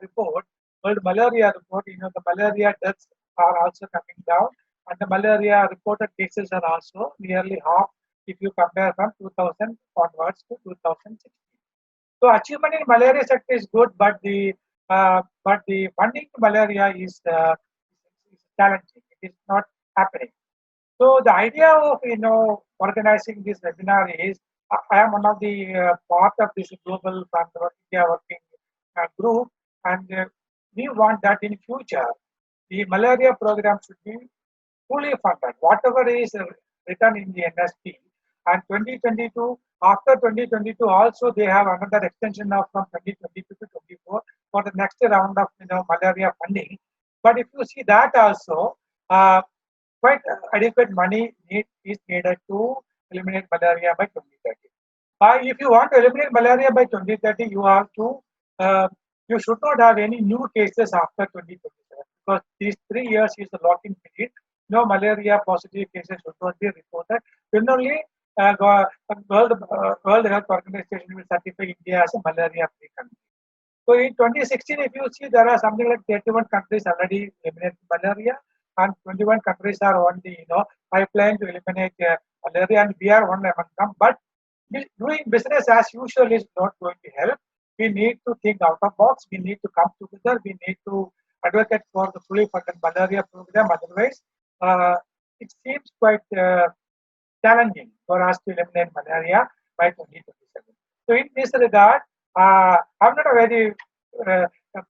report, World Malaria Report, the malaria deaths are also coming down, and the malaria reported cases are also nearly half if you compare from 2000 onwards to 2016. So achievement in malaria sector is good, but the funding to malaria is challenging. It is not happening. So the idea of organizing this webinar is I am one of the part of this global fund India working group, and we want that in future the malaria program should be fully funded. Whatever is written in the NSP, and 2022, after 2022 also they have another extension of from 2022 to 24 for the next round of malaria funding. But if you see that also, quite adequate money is needed to eliminate malaria by 2030. If you want to eliminate malaria by 2030, you have to you should not have any new cases after 2027, because these 3 years is the lock-in period. No malaria positive cases should not be reported. Then only World Health Organization will certify India as a malaria-free country. So in 2016, if you see, there are something like 31 countries already eliminated malaria, and 21 countries are on the pipeline to eliminate malaria, and we are one among them. But doing business as usual is not going to help. We need to think out of box. We need to come together. We need to advocate for the fully funded malaria program. Otherwise, it seems quite challenging for us to eliminate malaria by 2027. So in this regard, I'm not a very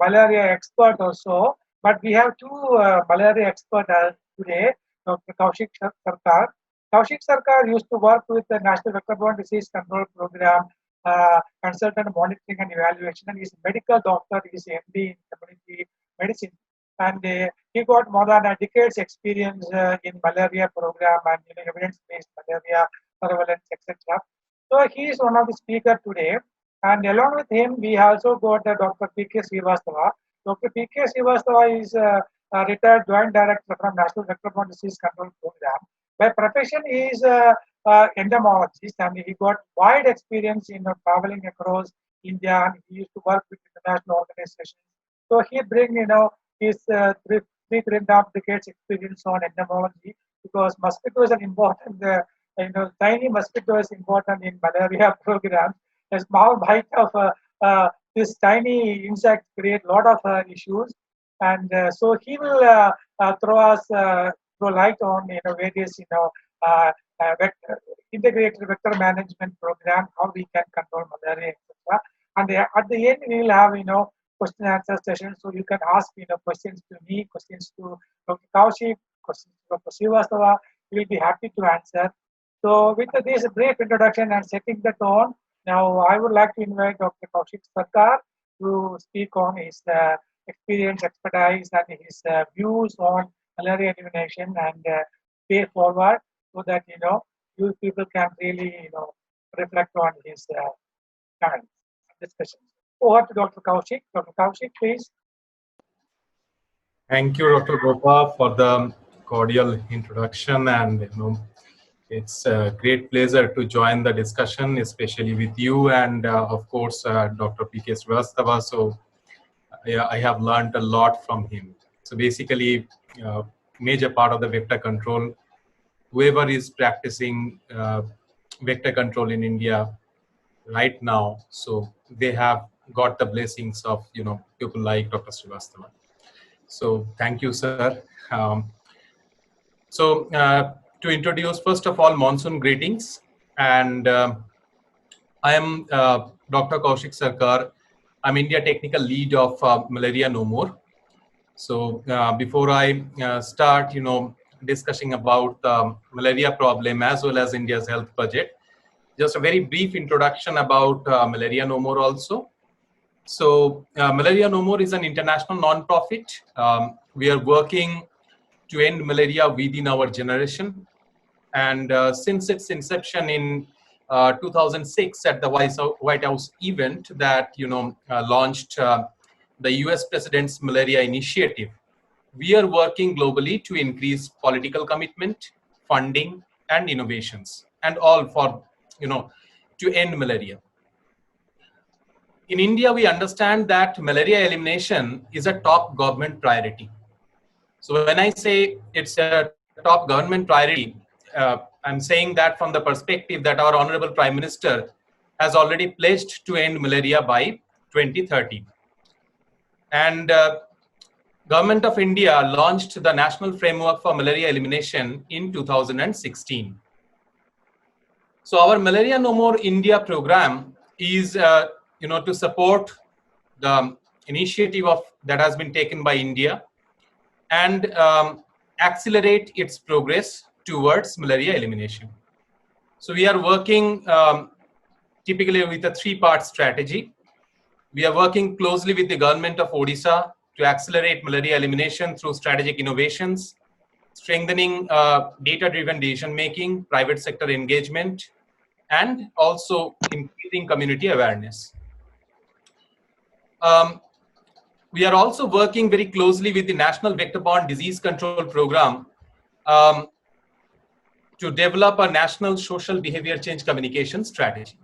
malaria expert also, but we have two malaria experts today, Dr. Kaushik Sarkar. Kaushik Sarkar used to work with the National Vector-Borne Disease Control Program, consultant monitoring and evaluation, and he's a medical doctor. He's MD in community medicine, and he got more than a decade's experience in malaria program and evidence-based malaria surveillance, etc. So he is one of the speakers today, and along with him, we also got Dr. P.K. Srivastava. Dr. P.K. Srivastava is a retired joint director from National Vector-Borne Disease Control Program. By profession, he is entomologist, and he got wide experience in traveling across India, and he used to work with international organizations. So he brings his three and a half decades experience on entomology, because mosquito is an important tiny mosquito is important in malaria programs. A small bite of this tiny insect create a lot of issues, and so he will throw light on various integrated vector management program, how we can control malaria, etc. And at the end, we will have question and answer session, so you can ask questions to me, questions to Dr. Kaushik, questions to Dr. Srivastava. We will be happy to answer. So with this brief introduction and setting the tone, now I would like to invite Dr. Kaushik Sarkar to speak on his experience, expertise, and his views on malaria elimination and way forward, so that you people can really reflect on his comments and discussions. Over to Dr. Kaushik. Dr. Kaushik, please. Thank you, Dr. Gopa, for the cordial introduction, and it's a great pleasure to join the discussion, especially with you and of course Dr. P.K. Srivastava. So I have learned a lot from him. So basically, major part of the vector control, whoever is practicing vector control in India right now, so they have got the blessings of people like Dr. Srivastava. So thank you, sir. To introduce, first of all, monsoon greetings, and I am Dr. Kaushik Sarkar. I'm India Technical Lead of Malaria No More. So before I start, discussing about the malaria problem as well as India's health budget, just a very brief introduction about Malaria No More also. So Malaria No More is an international non-profit. We are working to end malaria within our generation. And since its inception in 2006 at the White House event that launched the US President's Malaria Initiative, we are working globally to increase political commitment, funding, and innovations, and all for to end malaria. in India, we understand that malaria elimination is a top government priority. So when I say it's a top government priority, I'm saying that from the perspective that our Honorable Prime Minister has already pledged to end malaria by 2030. And Government of India launched the National Framework for Malaria Elimination in 2016. So our Malaria No More India program is, to support the initiative that has been taken by India and accelerate its progress towards malaria elimination. So we are working typically with a three-part strategy. We are working closely with the government of Odisha to accelerate malaria elimination through strategic innovations, strengthening data-driven decision-making, private sector engagement, and also increasing community awareness. We are also working very closely with the National Vector-Borne Disease Control Program to develop a national social behavior change communication strategy.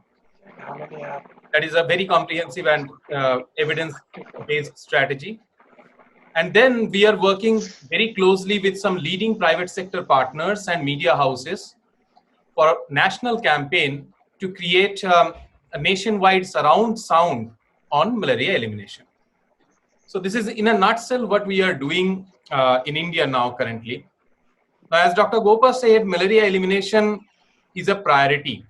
That is a very comprehensive and evidence-based strategy. And then we are working very closely with some leading private sector partners and media houses for a national campaign to create a nationwide surround sound on malaria elimination. So this is in a nutshell what we are doing in India now currently. Now, as Dr. Gopa said, malaria elimination is a priority.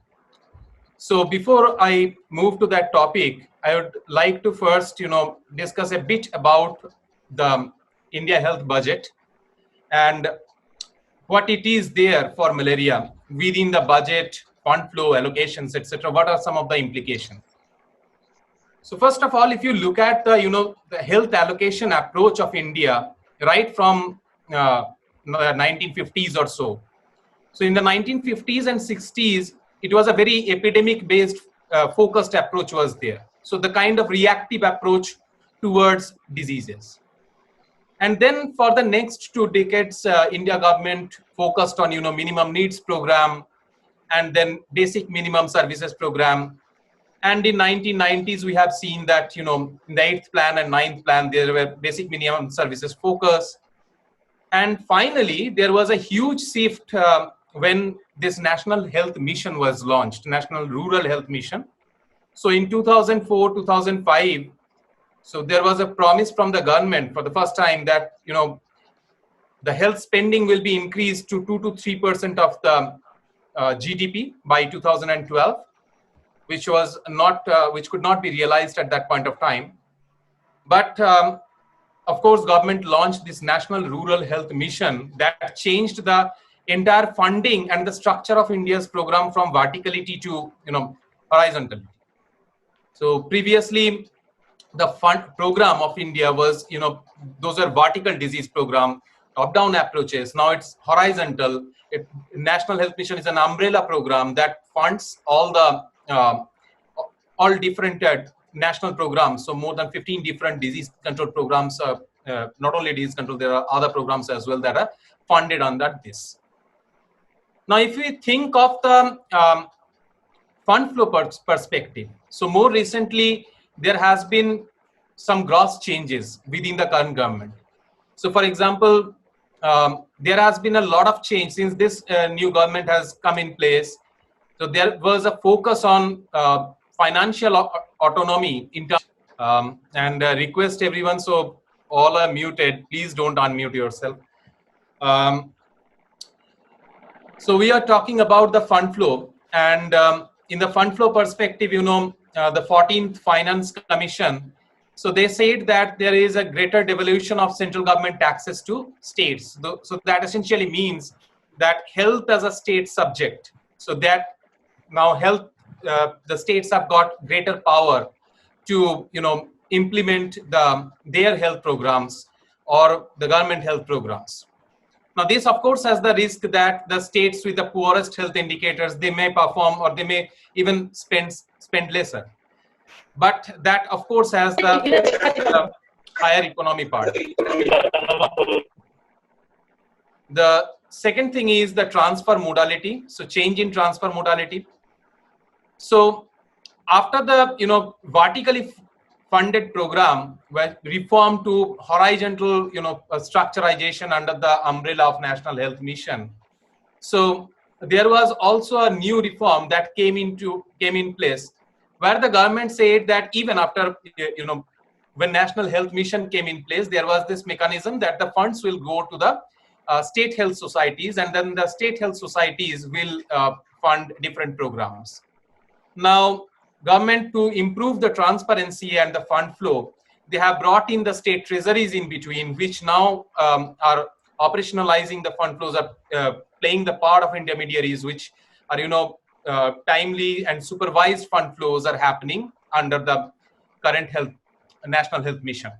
So before I move to that topic, I would like to first, discuss a bit about the India health budget and what it is there for malaria within the budget, fund flow, allocations, etc. What are some of the implications? So first of all, if you look at the health allocation approach of India right from the 1950s or so. So in the 1950s and 60s, it was a very epidemic-based focused approach was there. So the kind of reactive approach towards diseases. And then for the next 2 decades, India government focused on minimum needs program and then basic minimum services program. And in 1990s, we have seen that in the 8th plan and 9th plan, there were basic minimum services focus. And finally, there was a huge shift when this National Health Mission was launched, National Rural Health Mission. So in 2004, 2005, so there was a promise from the government for the first time that, the health spending will be increased to 2 to 3% of the GDP by 2012, which was not, which could not be realized at that point of time. But of course, government launched this National Rural Health Mission that changed the entire funding and the structure of India's program from verticality to horizontality. So previously, the fund program of India was those are vertical disease program, top-down approaches. Now it's horizontal. National Health Mission is an umbrella program that funds all the all different national programs. So more than 15 different disease control programs. Not only disease control, there are other programs as well that are funded under this. Now, if we think of the fund flow perspective, so more recently, there has been some gross changes within the current government. So for example, there has been a lot of change since this new government has come in place. So there was a focus on financial autonomy in terms, and request everyone, so all are muted, please don't unmute yourself. So we are talking about the fund flow, and in the fund flow perspective, the 14th Finance Commission, so they said that there is a greater devolution of central government taxes to states. So that essentially means that health as a state subject, so that now health, the states have got greater power to implement their health programs or the government health programs. Now this of course has the risk that the states with the poorest health indicators, they may perform or they may even spend lesser. But that of course has the higher economy part. The second thing is the transfer modality. So change in transfer modality. So after the vertically funded program were reformed to horizontal structurization under the umbrella of National Health Mission. So there was also a new reform that came in place, where the government said that even after when National Health Mission came in place, there was this mechanism that the funds will go to the state health societies, and then the state health societies will fund different programs. Now, government, to improve the transparency and the fund flow, they have brought in the state treasuries in between, which now are operationalizing the fund flows, are playing the part of intermediaries, which are timely and supervised fund flows are happening under the current National Health Mission.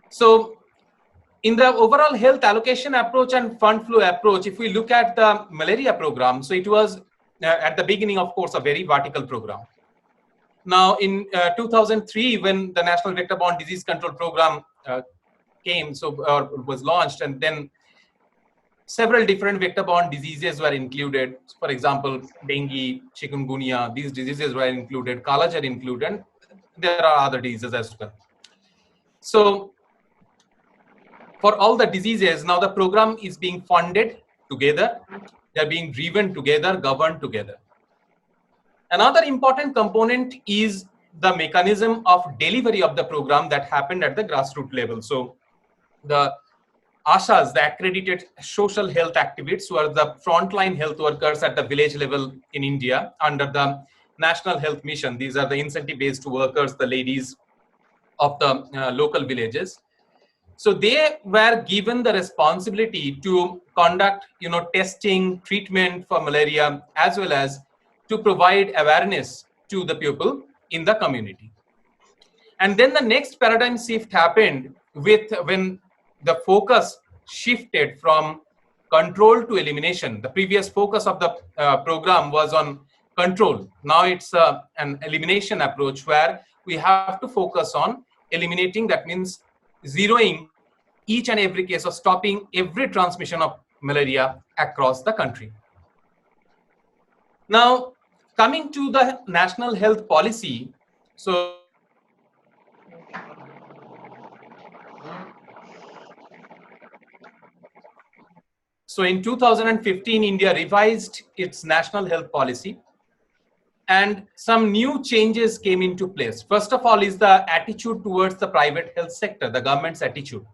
So in the overall health allocation approach and fund flow approach, if we look at the malaria program, so it was at the beginning, of course, a very vertical program. Now, in 2003, when the National Vector-Borne Disease Control Program was launched, and then several different vector-borne diseases were included. For example, dengue, chikungunya, these diseases were included, Kala-Jar included. There are other diseases as well. So, for all the diseases, now the program is being funded together. They're being driven together, governed together. Another important component is the mechanism of delivery of the program that happened at the grassroots level. So the ASHAs, the accredited social health activists, who are the frontline health workers at the village level in India under the National Health Mission. These are the incentive-based workers, the ladies of the local villages. So they were given the responsibility to conduct, testing, treatment for malaria, as well as to provide awareness to the people in the community. And then the next paradigm shift happened when the focus shifted from control to elimination. The previous focus of the program was on control. Now it's an elimination approach where we have to focus on eliminating. That means zeroing each and every case, of stopping every transmission of malaria across the country. Now, coming to the national health policy, so in 2015, India revised its national health policy, and some new changes came into place. First of all is the attitude towards the private health sector, the government's attitude.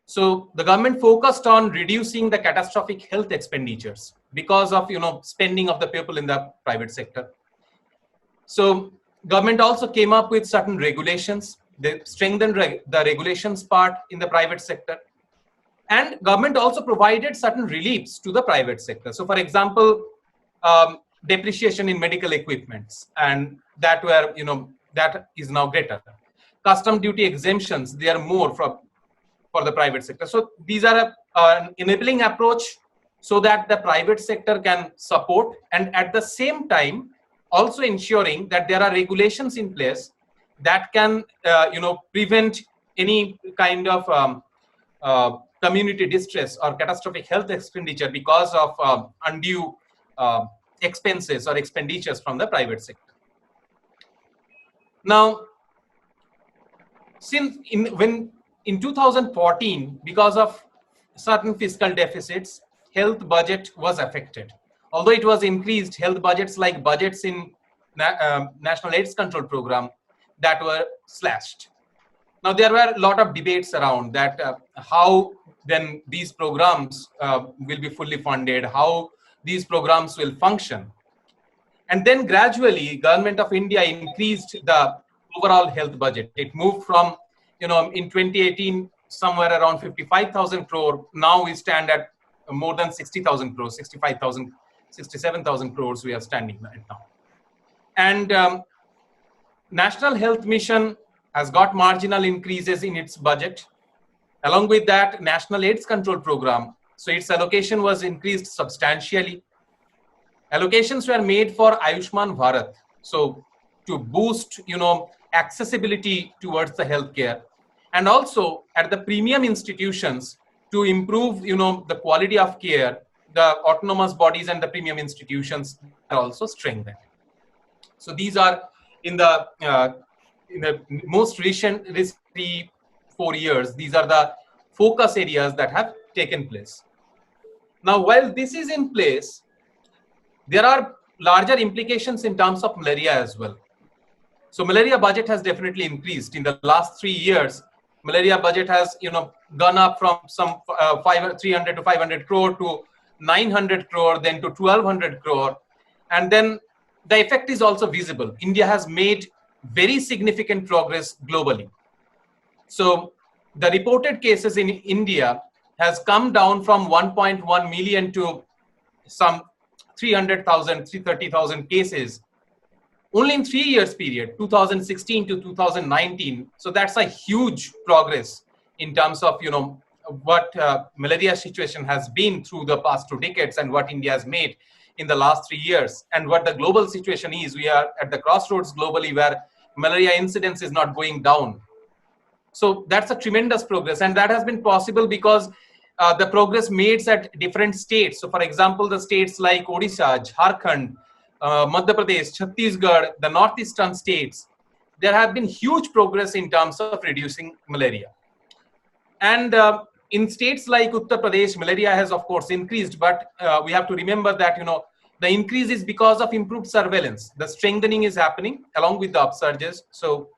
So the government focused on reducing the catastrophic health expenditures because of spending of the people in the private sector. So government also came up with certain regulations. They strengthened the regulations part in the private sector. And government also provided certain reliefs to the private sector. So for example, depreciation in medical equipments, and that that is now greater. Custom duty exemptions, they are more for the private sector. So these are an enabling approach so that the private sector can support, and at the same time also ensuring that there are regulations in place that can prevent any kind of community distress or catastrophic health expenditure because of undue expenses or expenditures from the private sector. Now, since in 2014, because of certain fiscal deficits, health budget was affected. Although it was increased, health budgets like budgets in National AIDS Control Program, that were slashed. Now, there were a lot of debates around that, how then these programs will be fully funded, how these programs will function. And then gradually, Government of India increased the overall health budget. It moved from, in 2018, somewhere around 55,000 crore. Now we stand at more than 60,000 crores, 65,000, 67,000 crores we are standing right now. And National Health Mission has got marginal increases in its budget. Along with that, National AIDS Control Program, so its allocation was increased substantially. Allocations were made for Ayushman Bharat, so to boost, accessibility towards the healthcare, and also at the premium institutions to improve, the quality of care. The autonomous bodies and the premium institutions are also strengthened. So these are in the most recent 3-4 years. These are the focus areas that have taken place. Now, while this is in place, there are larger implications in terms of malaria as well. So malaria budget has definitely increased in the last 3 years. Malaria budget has gone up from some 300 to 500 crore to 900 crore, then to 1200 crore, and then the effect is also visible. India has made very significant progress globally. So the reported cases in India has come down from 1.1 million to some 300,000, 330,000 cases only in 3 years period, 2016 to 2019. So that's a huge progress in terms of what malaria situation has been through the past 2 decades and what India has made in the last 3 years, and what the global situation is. We are at the crossroads globally where malaria incidence is not going down. So that's a tremendous progress, and that has been possible because the progress made at different states. So for example, the states like Odisha, Jharkhand, Madhya Pradesh, Chhattisgarh, the northeastern states, there have been huge progress in terms of reducing malaria. And in states like Uttar Pradesh, malaria has of course increased, but we have to remember that the increase is because of improved surveillance. The strengthening is happening along with the upsurges. So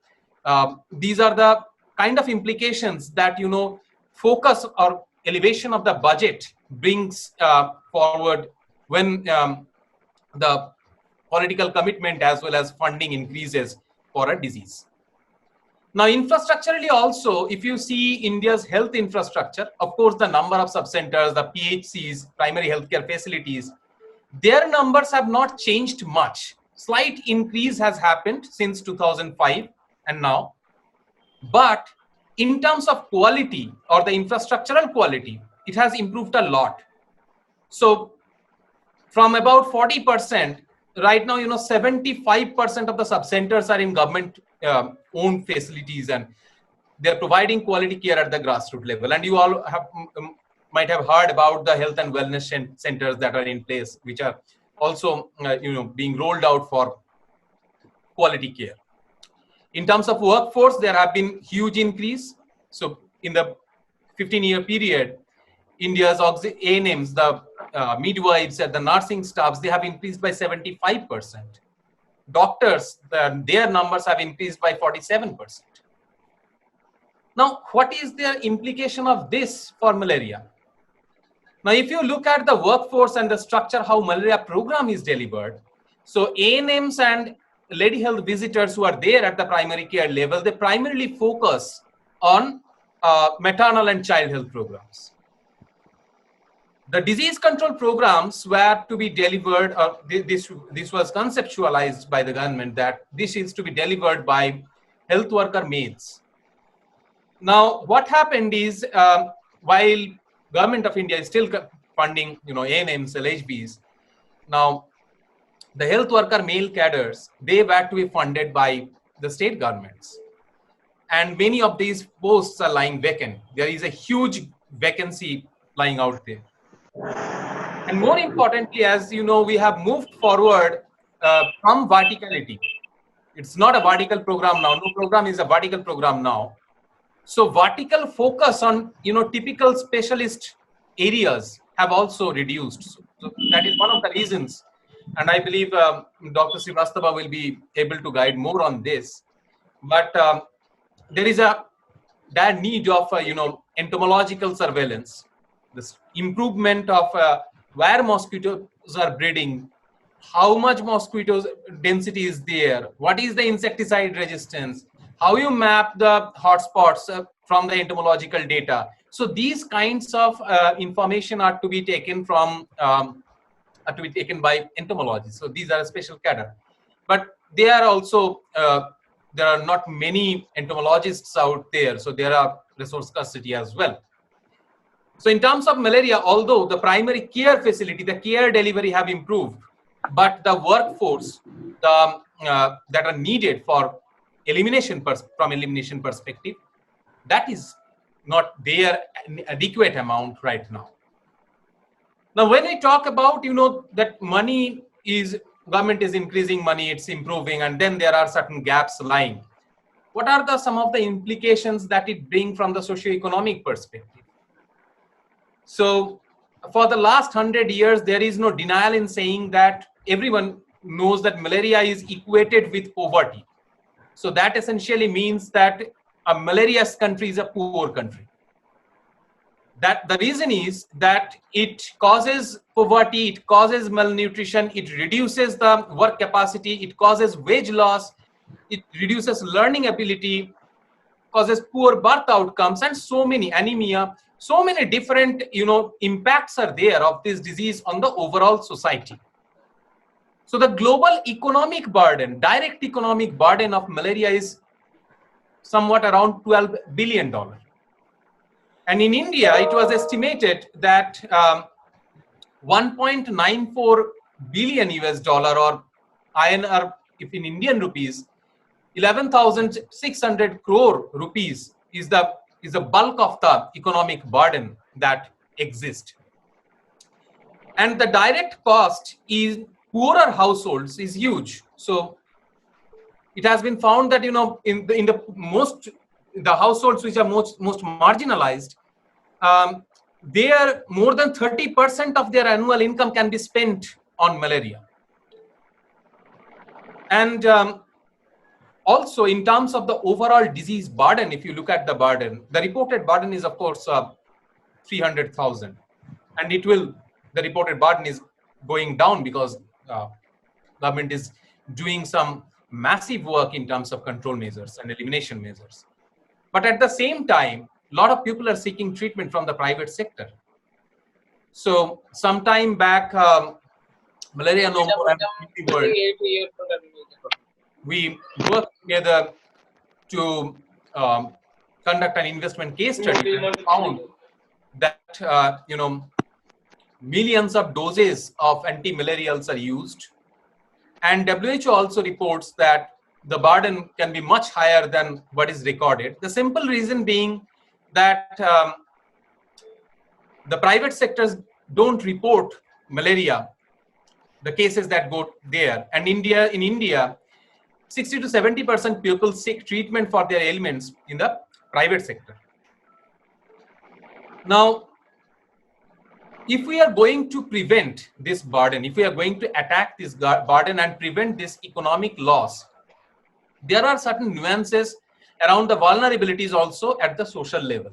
these are the kind of implications that focus or elevation of the budget brings forward when the political commitment as well as funding increases for a disease. Now, infrastructurally also, if you see India's health infrastructure, of course, the number of sub-centers, the PHCs, primary healthcare facilities, their numbers have not changed much. Slight increase has happened since 2005 and now. But in terms of quality or the infrastructural quality, it has improved a lot. So from about 40%, right now, 75% of the sub-centers are in government owned facilities, and they're providing quality care at the grassroots level. And you all might have heard about the health and wellness centers that are in place, which are also being rolled out for quality care. In terms of workforce, there have been huge increase. So in the 15-year period, India's ANMs, the midwives and the nursing staffs, they have increased by 75%. Doctors, their numbers have increased by 47%. Now, what is the implication of this for malaria? Now, if you look at the workforce and the structure, how malaria program is delivered, so ANMs and lady health visitors who are there at the primary care level, they primarily focus on maternal and child health programs. The disease control programs were to be delivered, this was conceptualized by the government that this is to be delivered by health worker maids. Now, what happened is, while government of India is still funding, ANMs, LHBs, now the health worker male cadres, they were to be funded by the state governments. And many of these posts are lying vacant. There is a huge vacancy lying out there. And more importantly, as you know, we have moved forward from verticality. It's not a vertical program now. No program is a vertical program now. So vertical focus on typical specialist areas have also reduced. So that is one of the reasons. And I believe Dr. Srivastava will be able to guide more on this. But there is a dire need of entomological surveillance, this improvement of where mosquitoes are breeding, how much mosquitoes density is there, what is the insecticide resistance, how you map the hotspots from the entomological data. So these kinds of information are to be taken from by entomologists. So these are a special cadre, but they are also there are not many entomologists out there, so there are resource scarcity as well. So in terms of malaria, although the primary care facility, the care delivery have improved, but the workforce that are needed for elimination from elimination perspective, that is not there an adequate amount right now. Now, when we talk about that money is government is increasing money, it's improving, and then there are certain gaps lying. What are some of the implications that it brings from the socio-economic perspective? So for the last 100 years, there is no denial in saying that everyone knows that malaria is equated with poverty. So that essentially means that a malarious country is a poor country. That the reason is that it causes poverty, it causes malnutrition, it reduces the work capacity, it causes wage loss, it reduces learning ability, causes poor birth outcomes, and so many anemia, so many different impacts are there of this disease on the overall society. So the global economic burden, direct economic burden of malaria is somewhat around $12 billion. And in India, it was estimated that 1.94 billion US dollar, or INR, if in Indian rupees, 11,600 crore rupees is the bulk of the economic burden that exists. And the direct cost is poorer households is huge. So it has been found that in the households which are most marginalized, there more than 30% of their annual income can be spent on malaria. And also in terms of the overall disease burden, if you look at the burden, the reported burden is of course 300,000, and the reported burden is going down because government is doing some massive work in terms of control measures and elimination measures. But at the same time, a lot of people are seeking treatment from the private sector. So some time back, Malaria No More and World, we worked together to conduct an investment case study and found that millions of doses of anti-malarials are used, and WHO also reports that the burden can be much higher than what is recorded. The simple reason being that the private sectors don't report malaria, the cases that go there. And in India, 60 to 70% people seek treatment for their ailments in the private sector. Now, if we are going to prevent this burden, if we are going to attack this burden and prevent this economic loss, there are certain nuances around the vulnerabilities also at the social level.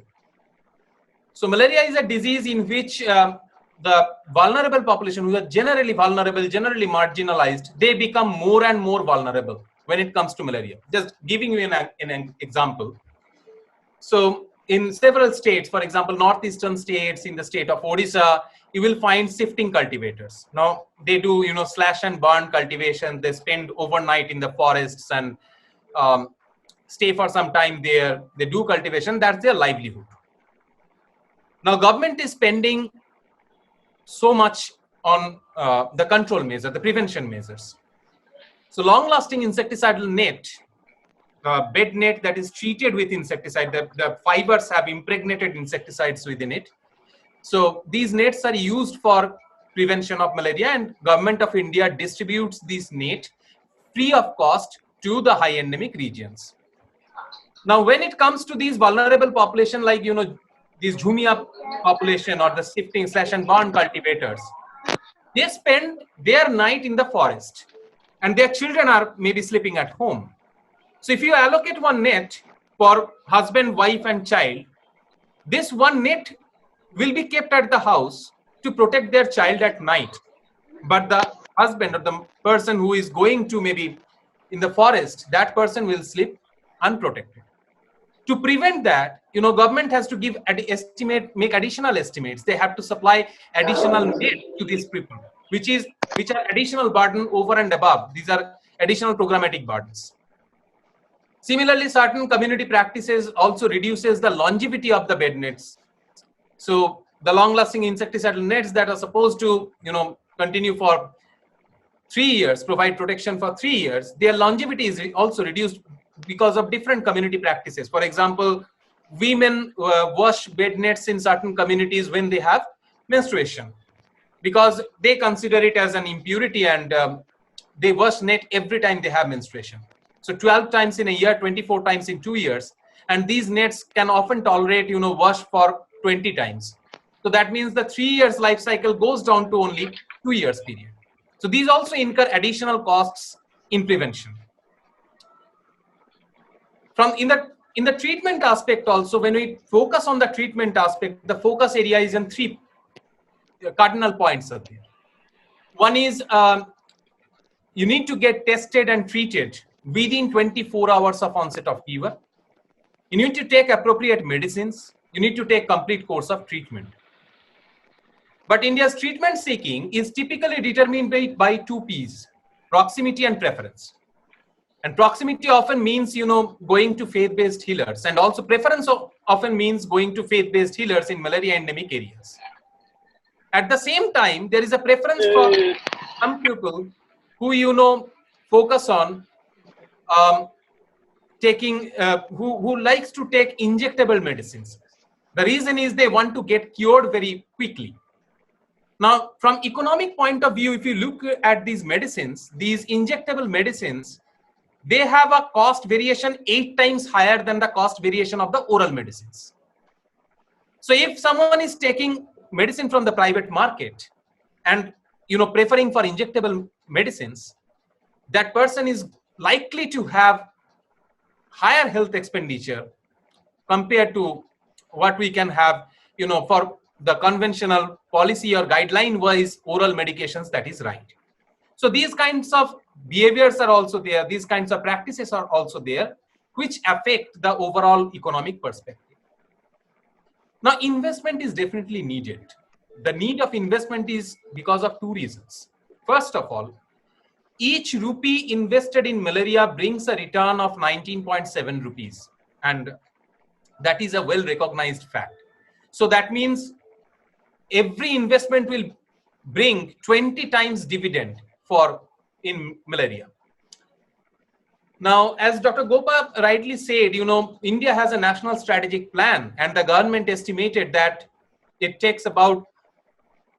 So malaria is a disease in which the vulnerable population, who are generally vulnerable, generally marginalized, they become more and more vulnerable when it comes to malaria. Just giving you an example. So in several states, for example, northeastern states, in the state of Odisha, you will find shifting cultivators. Now they do, slash and burn cultivation. They spend overnight in the forests and stay for some time there. They do cultivation. That's their livelihood. Now government is spending so much on the control measure, the prevention measures. So long-lasting insecticidal net, bed net that is treated with insecticide, the fibers have impregnated insecticides within it. So these nets are used for prevention of malaria, and Government of India distributes these net free of cost to the high endemic regions. Now, when it comes to these vulnerable population, like, these Jhumia population or the shifting slash and burn cultivators, they spend their night in the forest and their children are maybe sleeping at home. So if you allocate one net for husband, wife and child, this one net will be kept at the house to protect their child at night. But the husband or the person who is going to maybe in the forest, that person will sleep unprotected. To prevent that, government has to make additional estimates. They have to supply additional net to these people, which are additional burden over and above. These are additional programmatic burdens. Similarly, certain community practices also reduces the longevity of the bed nets. So the long-lasting insecticidal nets that are supposed to, continue for 3 years, provide protection for 3 years, their longevity is also reduced because of different community practices. For example, women wash bed nets in certain communities when they have menstruation, because they consider it as an impurity and they wash net every time they have menstruation. So 12 times in a year, 24 times in 2 years. And these nets can often tolerate, wash for 20 times. So that means the 3 years life cycle goes down to only 2 years period. So these also incur additional costs in prevention. In the treatment aspect also, when we focus on the treatment aspect, the focus area is in 3 cardinal points up there. One is you need to get tested and treated within 24 hours of onset of fever. You need to take appropriate medicines. You need to take complete course of treatment. But India's treatment seeking is typically determined by 2 P's, proximity and preference. And proximity often means, going to faith-based healers, and also preference often means going to faith-based healers in malaria endemic areas. At the same time, there is a preference for some people who, focus on taking, who likes to take injectable medicines. The reason is they want to get cured very quickly. Now, from economic point of view, if you look at these medicines, these injectable medicines, they have a cost variation 8 times higher than the cost variation of the oral medicines. So if someone is taking medicine from the private market and preferring for injectable medicines, that person is likely to have higher health expenditure compared to what we can have, for the conventional policy or guideline wise oral medications, that is right. So these kinds of behaviors are also there. These kinds of practices are also there, which affect the overall economic perspective. Now, investment is definitely needed. The need of investment is because of 2 reasons. First of all, each rupee invested in malaria brings a return of 19.7 rupees. And that is a well-recognized fact. So that means every investment will bring 20 times dividend in malaria. Now, as Dr. Gopa rightly said, India has a national strategic plan, and the government estimated that it takes about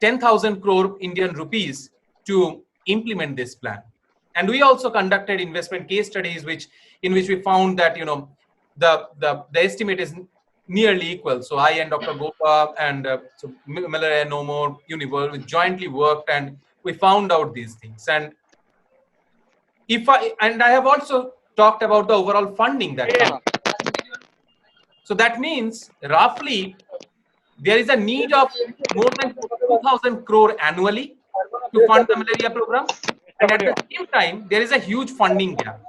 10,000 crore Indian rupees to implement this plan. And we also conducted investment case studies in which we found that the estimate is nearly equal. So I and Dr. Gopa and so Malaria No More Universe, we jointly worked and we found out these things. And I have also talked about the overall funding that comes. So that means roughly there is a need of more than 2,000 crore annually to fund the malaria program. And at the same time, there is a huge funding gap.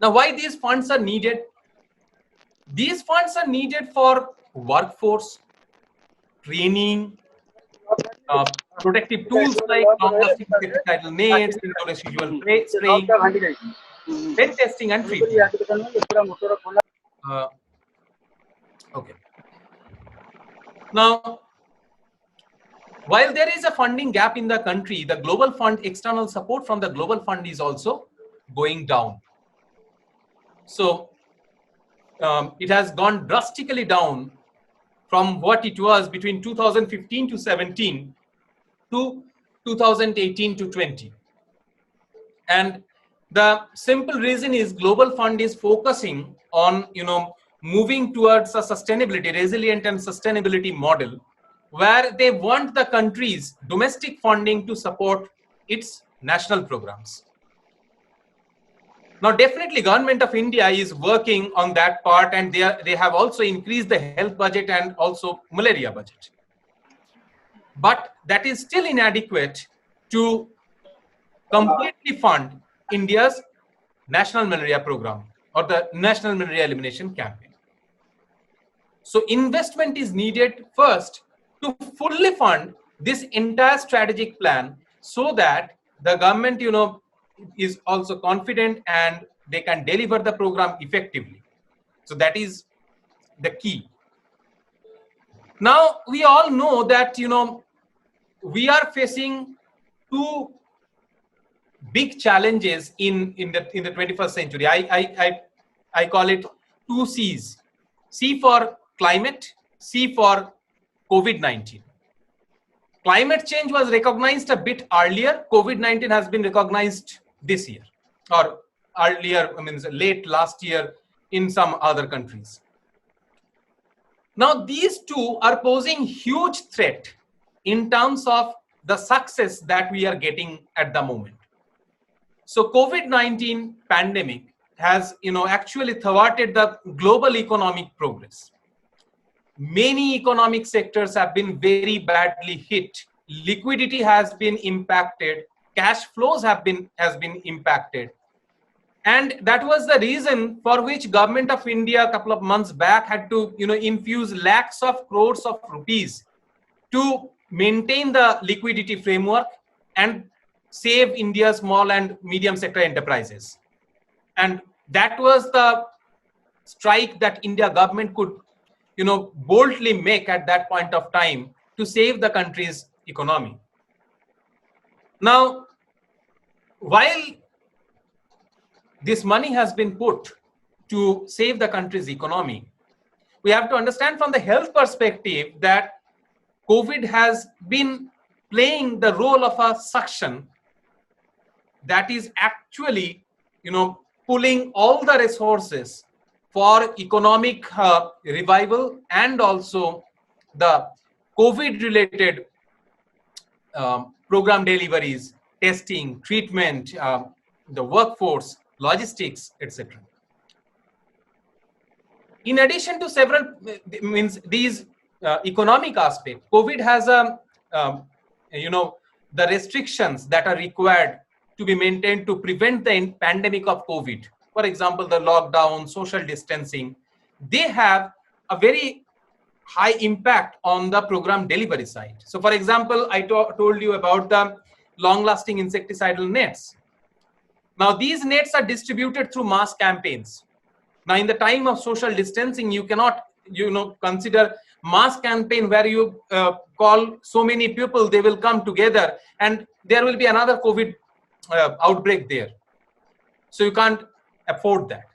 Now, why these funds are needed? These funds are needed for workforce, training, protective tools like long-lasting insecticidal nets, residual spraying, pen testing, and treatment. Okay. Now, while there is a funding gap in the country, the Global Fund, external support from the Global Fund is also going down. So it has gone drastically down from what it was between 2015 to 17 to 2018 to 20. And the simple reason is Global Fund is focusing on, moving towards a sustainability, resilient and sustainability model, where they want the country's domestic funding to support its national programs. Now, definitely Government of India is working on that part, and they have also increased the health budget and also malaria budget. But that is still inadequate to completely fund India's national malaria program or the national malaria elimination campaign. So investment is needed first to fully fund this entire strategic plan so that the government, is also confident and they can deliver the program effectively. So that is the key. Now, we all know that, we are facing 2 big challenges in the 21st century. I call it 2 C's. C for climate, C for COVID-19. climate change was recognized a bit earlier. COVID-19 has been recognized this year, or earlier, I mean, late last year in some other countries. Now, these two are posing huge threat in terms of the success that we are getting at the moment. So COVID-19 pandemic has, actually thwarted the global economic progress. Many economic sectors have been very badly hit. Liquidity has been impacted. Cash flows has been impacted. And that was the reason for which Government of India a couple of months back had to, infuse lakhs of crores of rupees to maintain the liquidity framework and save India's small and medium sector enterprises. And that was the strike that India government could, boldly make at that point of time to save the country's economy. Now, while this money has been put to save the country's economy, we have to understand from the health perspective that COVID has been playing the role of a suction that is actually, pulling all the resources for economic revival and also the COVID-related program deliveries, testing, treatment, the workforce, logistics, etc. In addition to several these economic aspects, COVID has the restrictions that are required to be maintained to prevent the pandemic of COVID. For example, the lockdown, social distancing, they have a very high impact on the program delivery side. So for example, I told you about the long-lasting insecticidal nets. Now these nets are distributed through mass campaigns. Now in the time of social distancing, you cannot, consider mass campaign where you call so many people, they will come together and there will be another COVID outbreak there. So you can't afford that.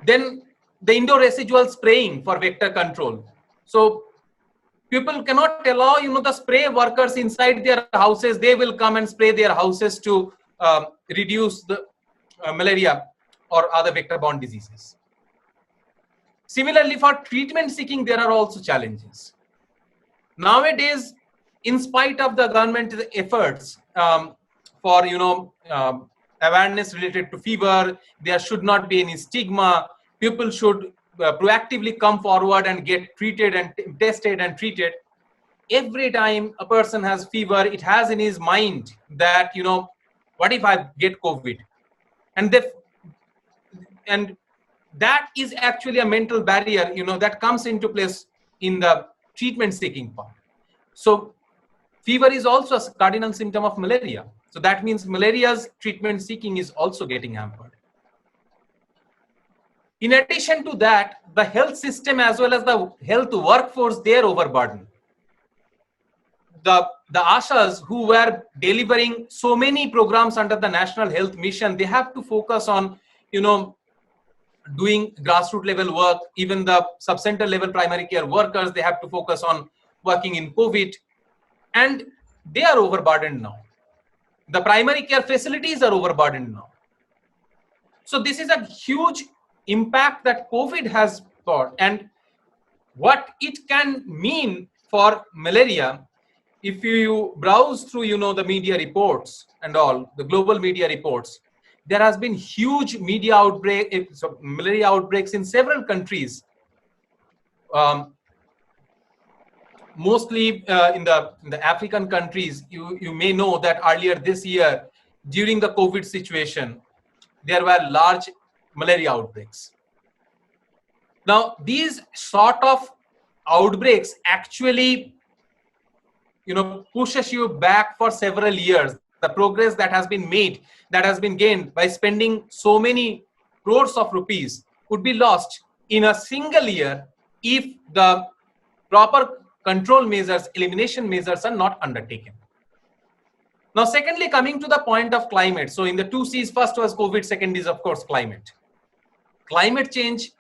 Then the indoor residual spraying for vector control. So people cannot allow, the spray workers inside their houses, they will come and spray their houses to reduce the malaria or other vector-borne diseases. Similarly, for treatment seeking, there are also challenges. Nowadays, in spite of the government efforts for, awareness related to fever, there should not be any stigma. People should proactively come forward and get treated and tested and treated. Every time a person has fever, it has in his mind that, what if I get COVID? And that is actually a mental barrier, that comes into place in the treatment seeking part. So fever is also a cardinal symptom of malaria. So that means malaria's treatment seeking is also getting hampered. In addition to that, the health system as well as the health workforce, they are overburdened. The ASHAs who were delivering so many programs under the National Health Mission, they have to focus on, doing grassroots level work. Even the sub-center level primary care workers, they have to focus on working in COVID. And they are overburdened now. The primary care facilities are overburdened now. So this is a huge impact that COVID has got, and what it can mean for malaria. If you browse through, the media reports and all, the global media reports, there has been huge media malaria outbreaks in several countries. Mostly in the African countries. You may know that earlier this year, during the COVID situation, there were large malaria outbreaks. Now, these sort of outbreaks actually, pushes you back for several years. The progress that has been made, that has been gained by spending so many crores of rupees would be lost in a single year if the proper control measures, elimination measures are not undertaken. Now, secondly, coming to the point of climate. So in the two C's, first was COVID, second is of course climate. Climate change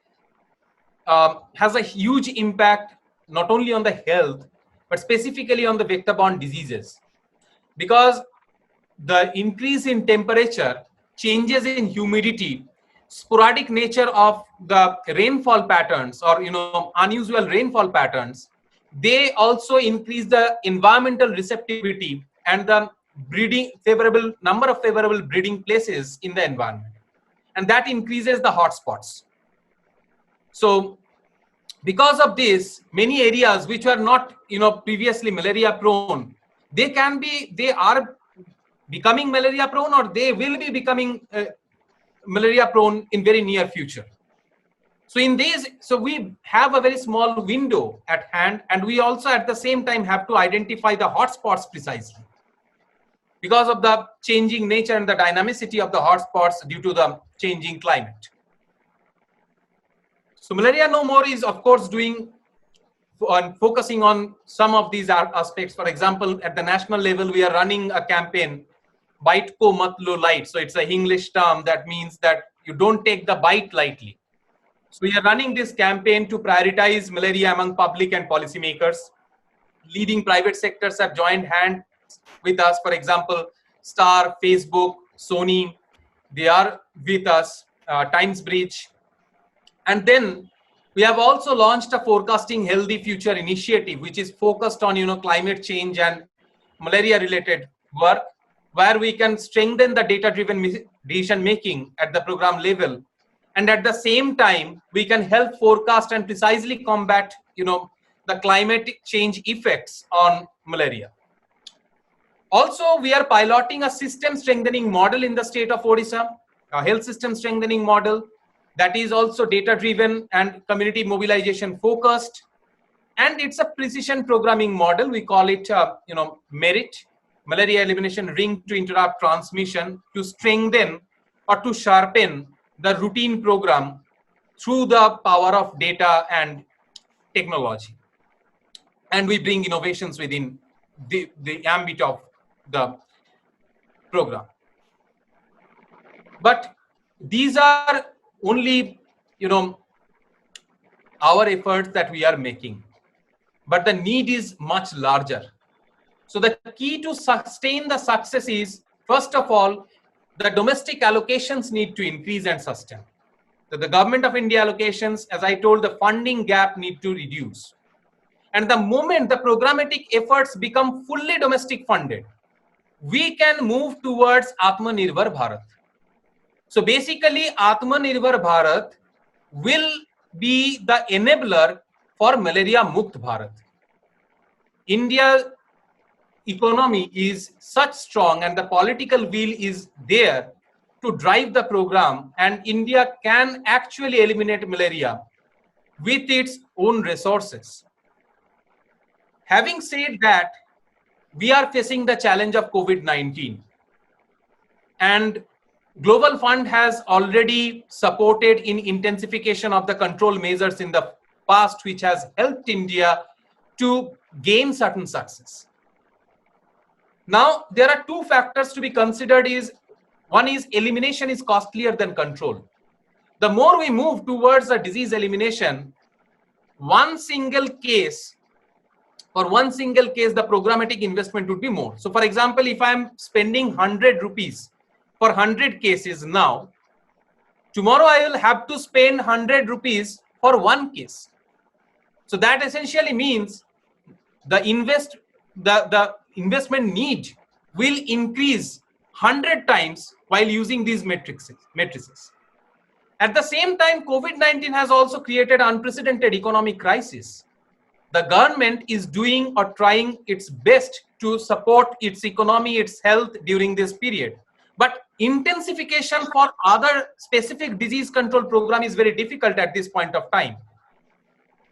has a huge impact not only on the health, but specifically on the vector-borne diseases. Because the increase in temperature, changes in humidity, sporadic nature of the rainfall patterns, or unusual rainfall patterns, they also increase the environmental receptivity and the number of favorable breeding places in the environment, and that increases the hotspots. So because of this, many areas which were not previously malaria prone, they are becoming malaria prone, or they will be becoming malaria prone in very near future. So we have a very small window at hand, and we also at the same time have to identify the hotspots precisely because of the changing nature and the dynamicity of the hotspots due to the changing climate. So Malaria No More is of course focusing on some of these aspects. For example, at the national level, we are running a campaign, Bite Ko Mat Lo Light. So it's an English term that means that you don't take the bite lightly. So we are running this campaign to prioritize malaria among public and policymakers. Leading private sectors have joined hands with us. For example, Star, Facebook, Sony, they are with us, TimesBridge. And then we have also launched a Forecasting Healthy Future initiative, which is focused on climate change and malaria related work, where we can strengthen the data-driven decision making at the program level. And at the same time, we can help forecast and precisely combat, the climate change effects on malaria. Also, we are piloting a system strengthening model in the state of Odisha, a health system strengthening model that is also data-driven and community mobilization focused. And it's a precision programming model. We call it, MERIT, Malaria Elimination Ring to Interrupt Transmission, to strengthen or to sharpen the routine program through the power of data and technology. And we bring innovations within the ambit of the program. But these are only, our efforts that we are making. But the need is much larger. So the key to sustain the success is, first of all, the domestic allocations need to increase and sustain. So the Government of India allocations, as I told, the funding gap need to reduce. And the moment the programmatic efforts become fully domestic funded, we can move towards Atmanirbhar Bharat. So basically, Atmanirbhar Bharat will be the enabler for Malaria Mukt Bharat. India's economy is such strong and the political will is there to drive the program, and India can actually eliminate malaria with its own resources. Having said that, we are facing the challenge of COVID-19, and Global Fund has already supported in intensification of the control measures in the past, which has helped India to gain certain success. Now, there are two factors to be considered. One is elimination is costlier than control. The more we move towards a disease elimination, one single case, the programmatic investment would be more. So for example, if I'm spending 100 rupees for 100 cases now, tomorrow I will have to spend 100 rupees for one case. So that essentially means the investment need will increase 100 times while using these matrices. At the same time, COVID-19 has also created unprecedented economic crisis. The government is doing or trying its best to support its economy, its health during this period. But intensification for other specific disease control program is very difficult at this point of time.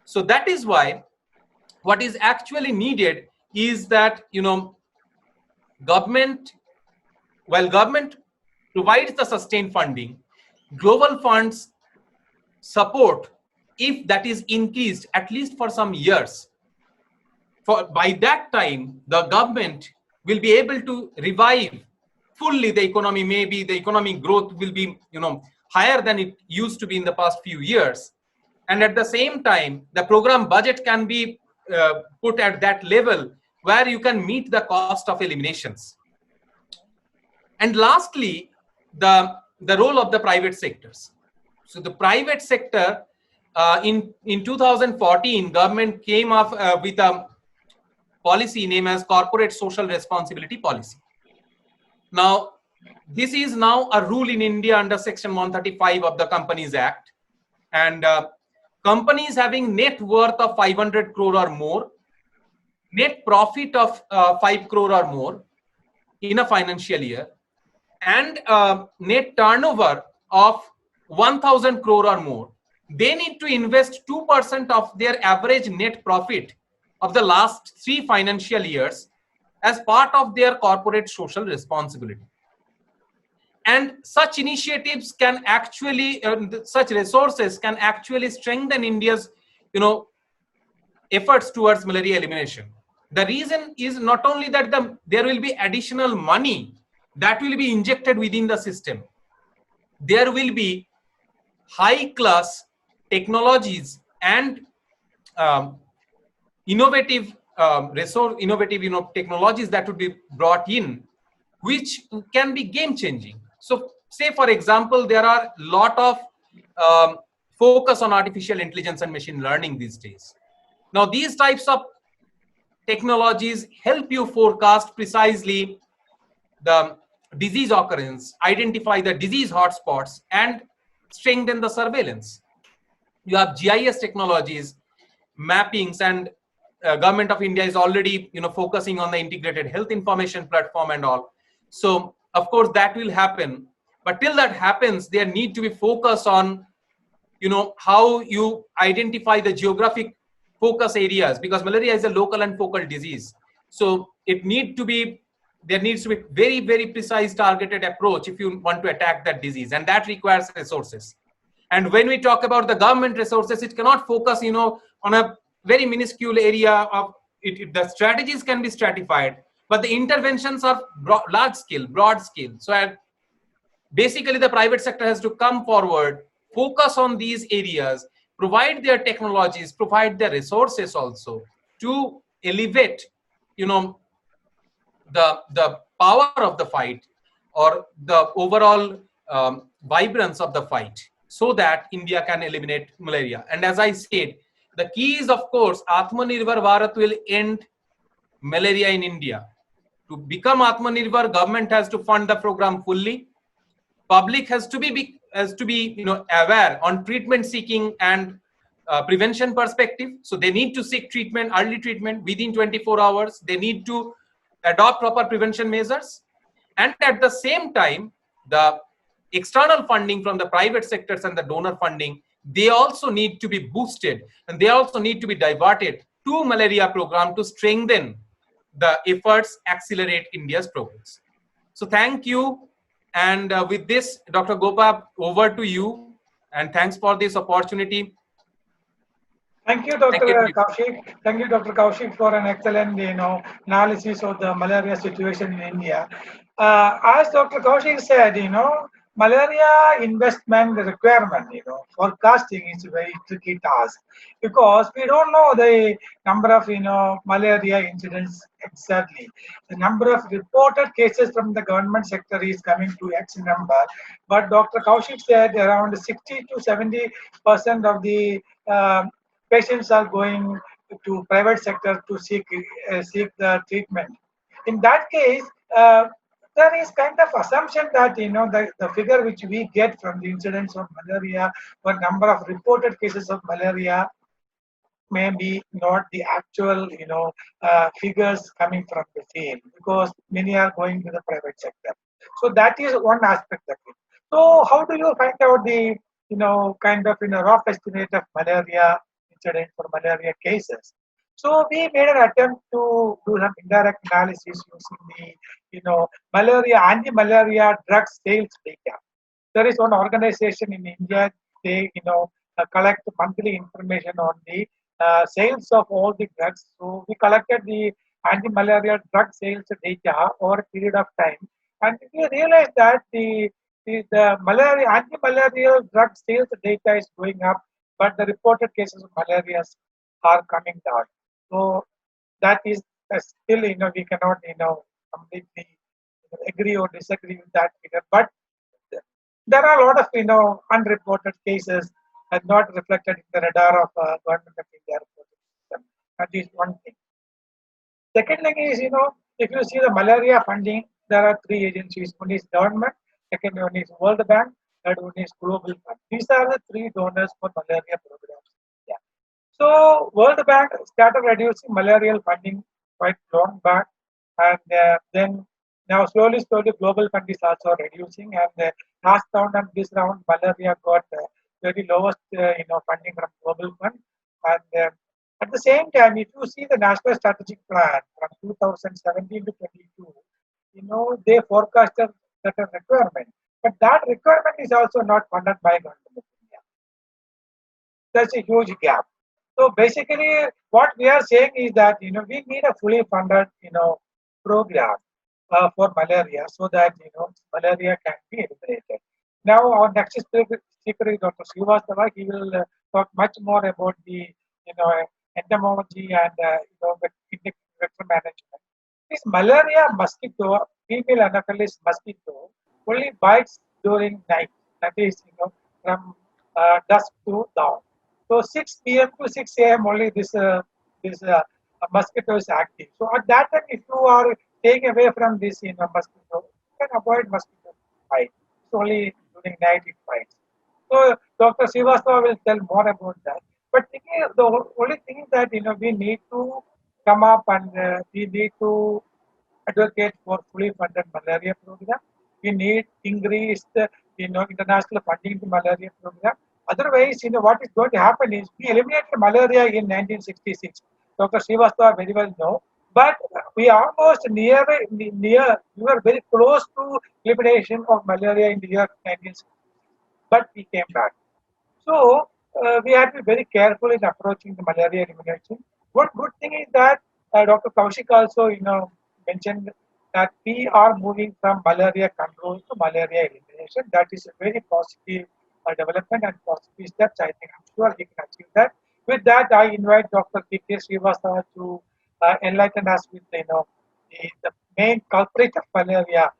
So that is why what is actually needed is that, government provides the sustained funding, global funds support, if that is increased at least for some years. By that time, the government will be able to revive fully the economy. Maybe the economic growth will be, higher than it used to be in the past few years. And at the same time, the program budget can be put at that level where you can meet the cost of eliminations. And lastly, the role of the private sectors. So the private sector, in 2014, government came up with a policy named as Corporate Social Responsibility Policy. Now, this is now a rule in India under Section 135 of the Companies Act. And companies having net worth of 500 crore or more, net profit of 5 crore or more in a financial year, and net turnover of 1000 crore or more, they need to invest 2% of their average net profit of the last 3 financial years as part of their corporate social responsibility. And such initiatives can actually, such resources can actually strengthen India's, efforts towards malaria elimination. The reason is not only that there will be additional money that will be injected within the system. There will be high-class technologies and innovative technologies that would be brought in, which can be game-changing. So, say for example, there are a lot of focus on artificial intelligence and machine learning these days. Now, these types of technologies help you forecast precisely the disease occurrence, identify the disease hotspots, and strengthen the surveillance. You have GIS technologies, mappings, and Government of India is already focusing on the integrated health information platform and all. So of course that will happen, but till that happens, there need to be focus on how you identify the geographic focus areas, because malaria is a local and focal disease. So there needs to be very, very precise targeted approach if you want to attack that disease, and that requires resources. And when we talk about the government resources, it cannot focus on a very minuscule area of it. The strategies can be stratified, but the interventions are large scale, broad scale. So basically the private sector has to come forward, focus on these areas, provide their technologies, provide their resources also to elevate the power of the fight, or the overall vibrance of the fight, so that India can eliminate malaria. And as I said, the key is, of course, Atmanirbhar Bharat will end malaria in India. To become Atmanirbhar, government has to fund the program fully. Public has to be aware on treatment seeking and prevention perspective. So they need to seek treatment, early treatment within 24 hours. They need to adopt proper prevention measures, and at the same time, the external funding from the private sectors and the donor funding, they also need to be boosted, and they also need to be diverted to malaria program to strengthen the efforts, accelerate India's progress. So thank you. And with this, Dr. Gopa, over to you, and thanks for this opportunity. Thank you, Dr. Kaushik. Thank you, Dr. Kaushik, for an excellent, analysis of the malaria situation in India. As Dr. Kaushik said, malaria investment requirement, forecasting is a very tricky task, because we don't know the number of, malaria incidents exactly. The number of reported cases from the government sector is coming to X number, but Dr. Kaushik said around 60 to 70% of the patients are going to private sector to seek the treatment. In that case, there is kind of assumption that the figure which we get from the incidence of malaria or number of reported cases of malaria may be not the actual figures coming from the field, because many are going to the private sector. So that is one aspect of it. So how do you find out the kind of rough estimate of malaria incident for malaria cases? So we made an attempt to do some indirect analysis using the malaria anti-malaria drug sales data. There is one organization in India, they collect monthly information on the sales of all the drugs. So we collected the anti-malaria drug sales data over a period of time, and we realized that the malaria anti-malarial drug sales data is going up, but the reported cases of malaria are coming down. So that is still, we cannot, completely agree or disagree with that figure. But there are a lot of, unreported cases and not reflected in the radar of government of India reporting system. That is one thing. Second thing is, if you see the malaria funding, there are three agencies. One is government, second one is World Bank, third one is Global Fund. These are the three donors for malaria programs. Yeah. So World Bank started reducing malarial funding quite long back, and then now slowly Global Fund is also reducing. And last round and this round, malaria got very lowest funding from Global Fund. And at the same time, if you see the National Strategic Plan from 2017 to 22, they forecasted certain requirement, but that requirement is also not funded by government of India. That's a huge gap. So basically, what we are saying is that we need a fully funded program for malaria so that malaria can be eliminated. Now, our next speaker is Dr. Srivastava. He will talk much more about the entomology and vector management. This malaria mosquito, female Anopheles mosquito, only bites during night. That is, from dusk to dawn. So 6 p.m. to 6 a.m. only this mosquito is active. So at that time, if you are staying away from this mosquito, you can avoid mosquito bite. It's only during night it bites. So Dr. Srivastava will tell more about that. But the only thing is that we need to come up and we need to advocate for fully funded malaria program. We need increased, international funding to malaria program. Otherwise, what is going to happen is we eliminated malaria in 1966. Dr. Srivastava very well know. But we almost we were very close to elimination of malaria in the year 1960. But we came back. So we have to be very careful in approaching the malaria elimination. One good thing is that Dr. Kaushik also, mentioned that we are moving from malaria control to malaria elimination. That is a very positive development and positive steps. I think I'm sure we can achieve that. With that, I invite Dr. P.K. Srivastava to enlighten us with the main culprit of malaria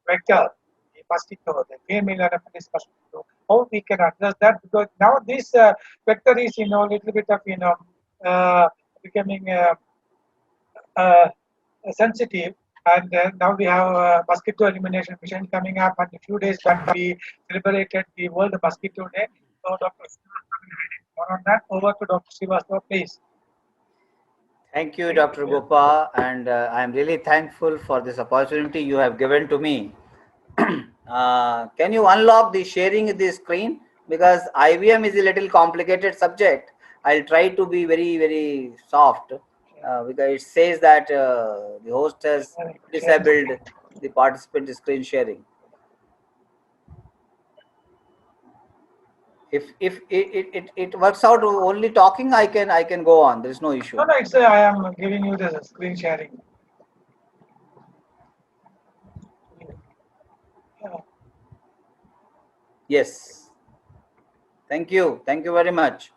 vector, the mosquito, the female Anopheles mosquito, how we can address that, because now this vector is little bit of becoming uh, sensitive, and now we have a mosquito elimination mission coming up, and in a few days when we celebrated the World Mosquito Day. So Dr. Srivastava will highlight more on that. Over to Dr. Srivastava, please. Thank you, Dr. Gopa, and I am really thankful for this opportunity you have given to me. Can you unlock the sharing the screen? Because IVM is a little complicated subject. I'll try to be very, very soft because it says that the host has disabled the participant screen sharing. If it works out only talking, I can go on. There is no issue. No, it's I am giving you the screen sharing. Yeah. Yes. Thank you. Thank you very much.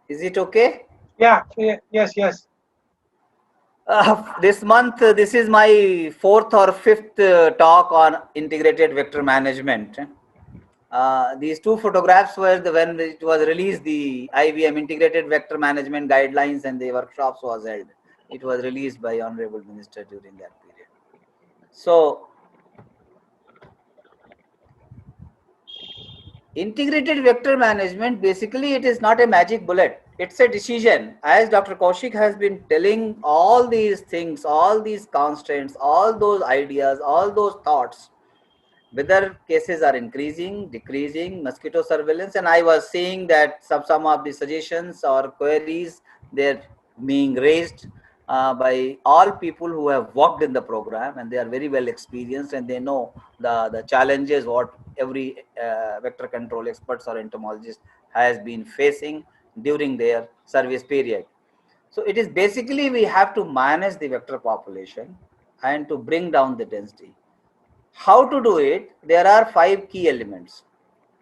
Is it okay? Yeah. Yes. This month, this is my fourth or fifth talk on integrated vector management. These two photographs were when it was released, the IVM integrated vector management guidelines, and the workshops was held. It was released by Honorable Minister during that period. So, integrated vector management, basically it is not a magic bullet. It's a decision. As Dr. Kaushik has been telling, all these things, all these constraints, all those ideas, all those thoughts, whether cases are increasing, decreasing, mosquito surveillance, and I was saying that some of the suggestions or queries, they're being raised by all people who have worked in the program, and they are very well experienced, and they know the challenges what every vector control experts or entomologist has been facing during their service period. So it is basically we have to manage the vector population and to bring down the density. How to do it? There are 5 key elements.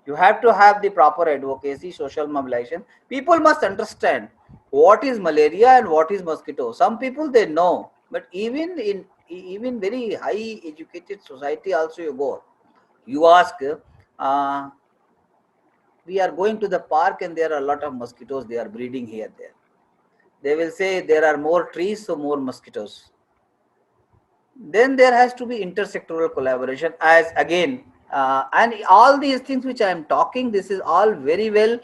You have to have the proper advocacy, social mobilization. People must understand what is malaria and what is mosquito. Some people they know, but even very high educated society also you go. You ask, uh, we are going to the park and there are a lot of mosquitoes, they are breeding here there. They will say there are more trees, so more mosquitoes. Then there has to be intersectoral collaboration as again, and all these things which I am talking, this is all very well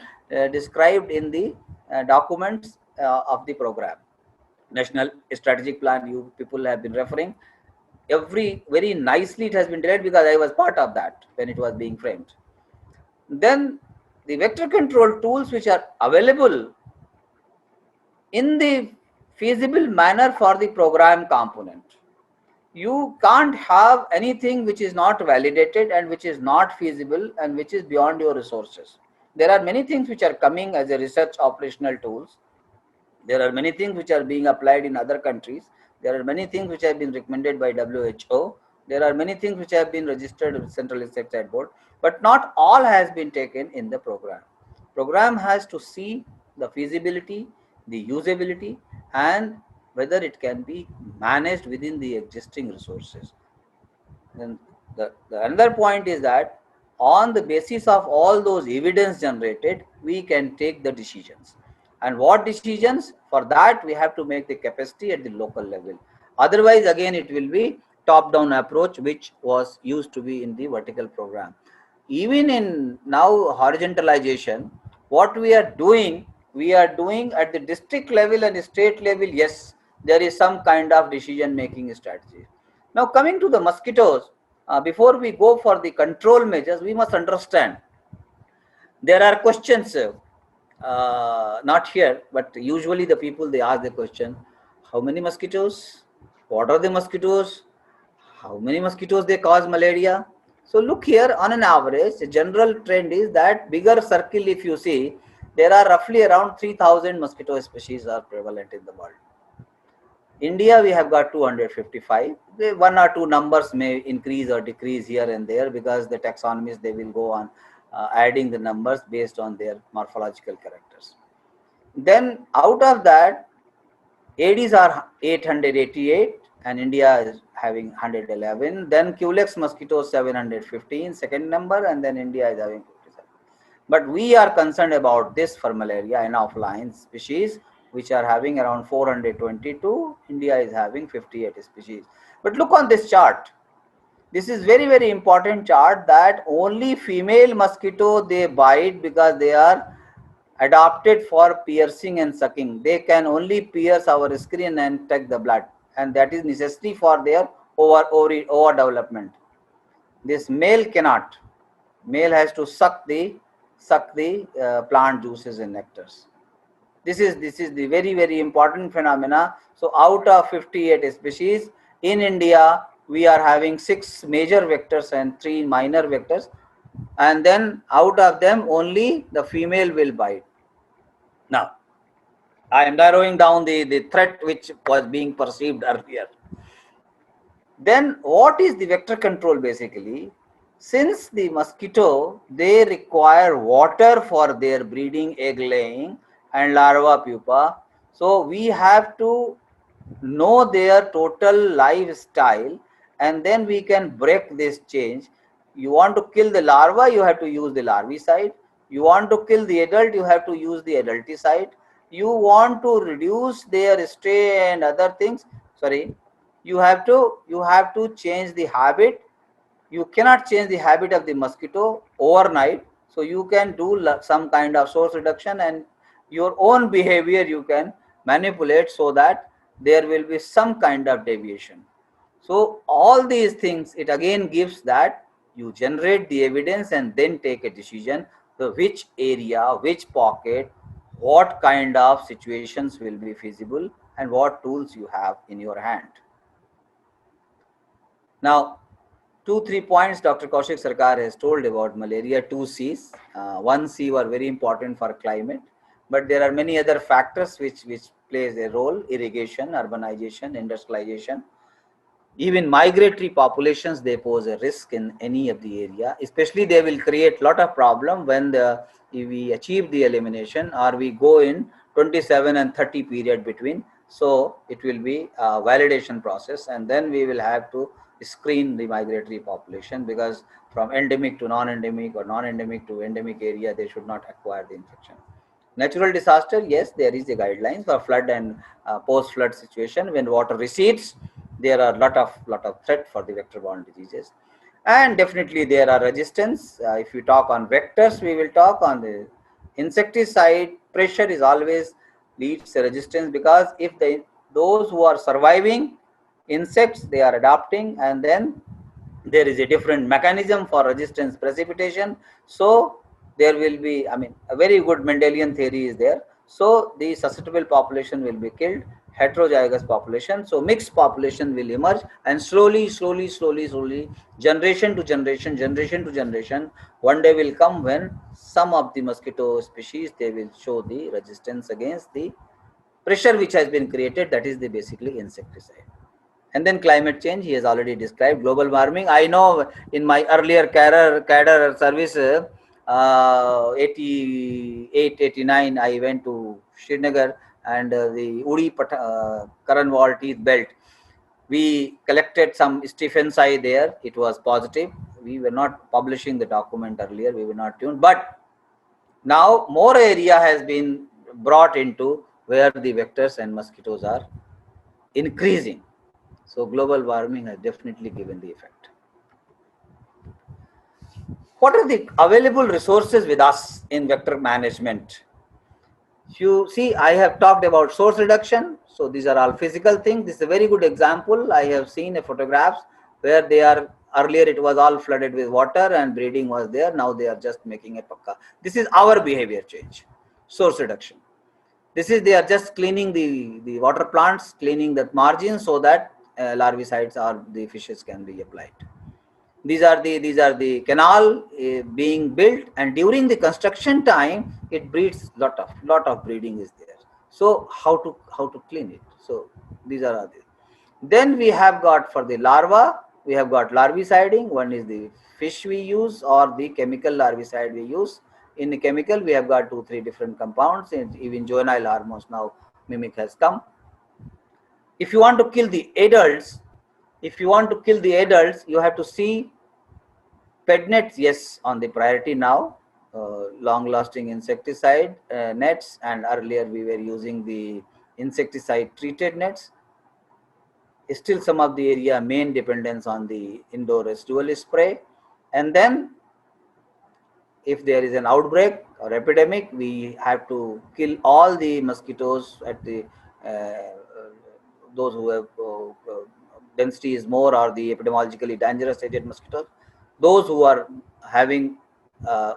described in the documents of the program. National Strategic Plan, you people have been referring. Very nicely it has been delayed because I was part of that when it was being framed. Then the vector control tools which are available in the feasible manner for the program component. You can't have anything which is not validated and which is not feasible and which is beyond your resources. There are many things which are coming as a research operational tools. There are many things which are being applied in other countries. There are many things which have been recommended by WHO. There are many things which have been registered with Central Insecticide Board, but not all has been taken in the program. Program has to see the feasibility, the usability, and whether it can be managed within the existing resources. Then the another point is that on the basis of all those evidence generated, we can take the decisions. And what decisions? For that, we have to make the capacity at the local level. Otherwise, again, it will be top-down approach, which was used to be in the vertical program. Even in now horizontalization, what we are doing at the district level and state level. Yes, there is some kind of decision-making strategy. Now, coming to the mosquitoes, before we go for the control measures, we must understand there are questions, not here, but usually the people they ask the question: how many mosquitoes? What are the mosquitoes? How many mosquitoes they cause malaria? So look here, on an average, the general trend is that bigger circle, if you see, there are roughly around 3,000 mosquito species are prevalent in the world. India, we have got 255. One or two numbers may increase or decrease here and there because the taxonomists, they will go on adding the numbers based on their morphological characters. Then out of that, Aedes are 888 and India is having 111. Then Culex mosquitoes 715, second number, and then India is having 57. But we are concerned about this for malaria Anopheline species, which are having around 422. India is having 58 species. But look on this chart. This is very, very important chart that only female mosquito they bite because they are adapted for piercing and sucking. They can only pierce our skin and take the blood, and that is necessary for their overdevelopment. This male cannot. Male has to suck the plant juices and nectars. This is the very, very important phenomena. So out of 58 species in India, we are having 6 major vectors and 3 minor vectors, and then out of them only the female will bite. Now, I am narrowing down the threat which was being perceived earlier. Then what is the vector control basically? Since the mosquito, they require water for their breeding, egg laying and larva pupa. So we have to know their total lifestyle and then we can break this change. You want to kill the larva, you have to use the larvicide. You want to kill the adult, you have to use the adulticide. You want to reduce their stay and other things, you have to change the habit. You cannot change the habit of the mosquito overnight. So you can do some kind of source reduction and your own behavior you can manipulate so that there will be some kind of deviation. So all these things, it again gives that you generate the evidence and then take a decision, the which area, which pocket, what kind of situations will be feasible and what tools you have in your hand. Now, 2-3 points Dr. Kaushik Sarkar has told about malaria. 2 C's. 1 C were very important for climate, but there are many other factors which plays a role. Irrigation, urbanization, industrialization, even migratory populations, they pose a risk in any of the area. Especially they will create lot of problem when if we achieve the elimination or we go in 27 and 30 period between. So it will be a validation process, and then we will have to screen the migratory population, because from endemic to non-endemic or non-endemic to endemic area, they should not acquire the infection. Natural disaster, yes, there is a guidelines for flood and post-flood situation. When water recedes, there are lot of threat for the vector-borne diseases, and definitely there are resistance. If we talk on vectors, we will talk on the insecticide. Pressure is always leads to resistance, because if those who are surviving insects, they are adapting, and then there is a different mechanism for resistance precipitation. So there will be, I mean, a very good Mendelian theory is there. So the susceptible population will be killed, heterozygous population. So mixed population will emerge, and slowly, generation to generation, one day will come when some of the mosquito species, they will show the resistance against the pressure which has been created. That is the basically insecticide. And then climate change, he has already described. Global warming, I know in my earlier cadre service, 88, 89, I went to Srinagar and the Uri Karan Wall teeth belt. We collected some Stephen's eye there. It was positive. We were not publishing the document earlier. We were not tuned. But now more area has been brought into where the vectors and mosquitoes are increasing. So global warming has definitely given the effect. What are the available resources with us in vector management? You see, I have talked about source reduction. So these are all physical things. This is a very good example. I have seen a photographs where they are, earlier it was all flooded with water and breeding was there. Now they are just making a pakka. This is our behavior change, source reduction. This is, they are just cleaning the water plants, cleaning the margins so that larvicides or the fishes can be applied. These are the canal being built, and during the construction time, it breeds lot of breeding is there. So how to clean it? So these are the. Then we have got for the larva, we have got larviciding. One is the fish we use, or the chemical larvicide we use. In the chemical, we have got 2-3 different compounds, and even juvenile hormones now mimic has come. If you want to kill the adults, you have to see ped nets, yes, on the priority now. Long-lasting insecticide nets, and earlier we were using the insecticide-treated nets. Still, some of the area main dependence on the indoor residual spray, and then if there is an outbreak or epidemic, we have to kill all the mosquitoes at the those who have density is more, or the epidemiologically dangerous agent mosquitoes. Those who are having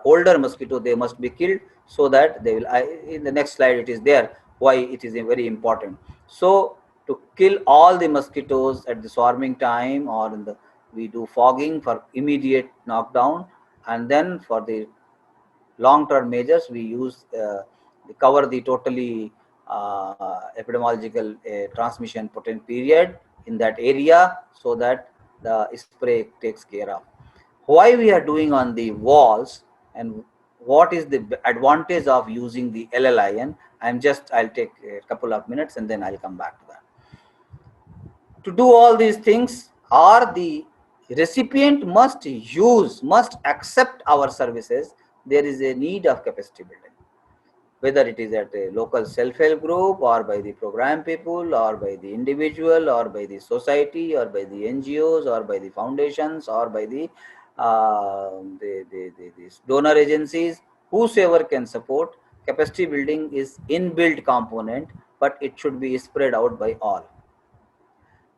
older mosquito, they must be killed, so that they will. In the next slide, it is there why it is very important. So to kill all the mosquitoes at the swarming time, or in the, we do fogging for immediate knockdown, and then for the long-term measures, we use cover the totally epidemiological transmission potent period in that area, so that the spray takes care of. Why we are doing on the walls, and what is the advantage of using the LLIN? I'll take a couple of minutes and then I'll come back to that. To do all these things, or the recipient must accept our services. There is a need of capacity building, whether it is at a local self-help group, or by the program people, or by the individual, or by the society, or by the NGOs, or by the foundations, or by the donor agencies. Whosoever can support. Capacity building is inbuilt component, but it should be spread out by all.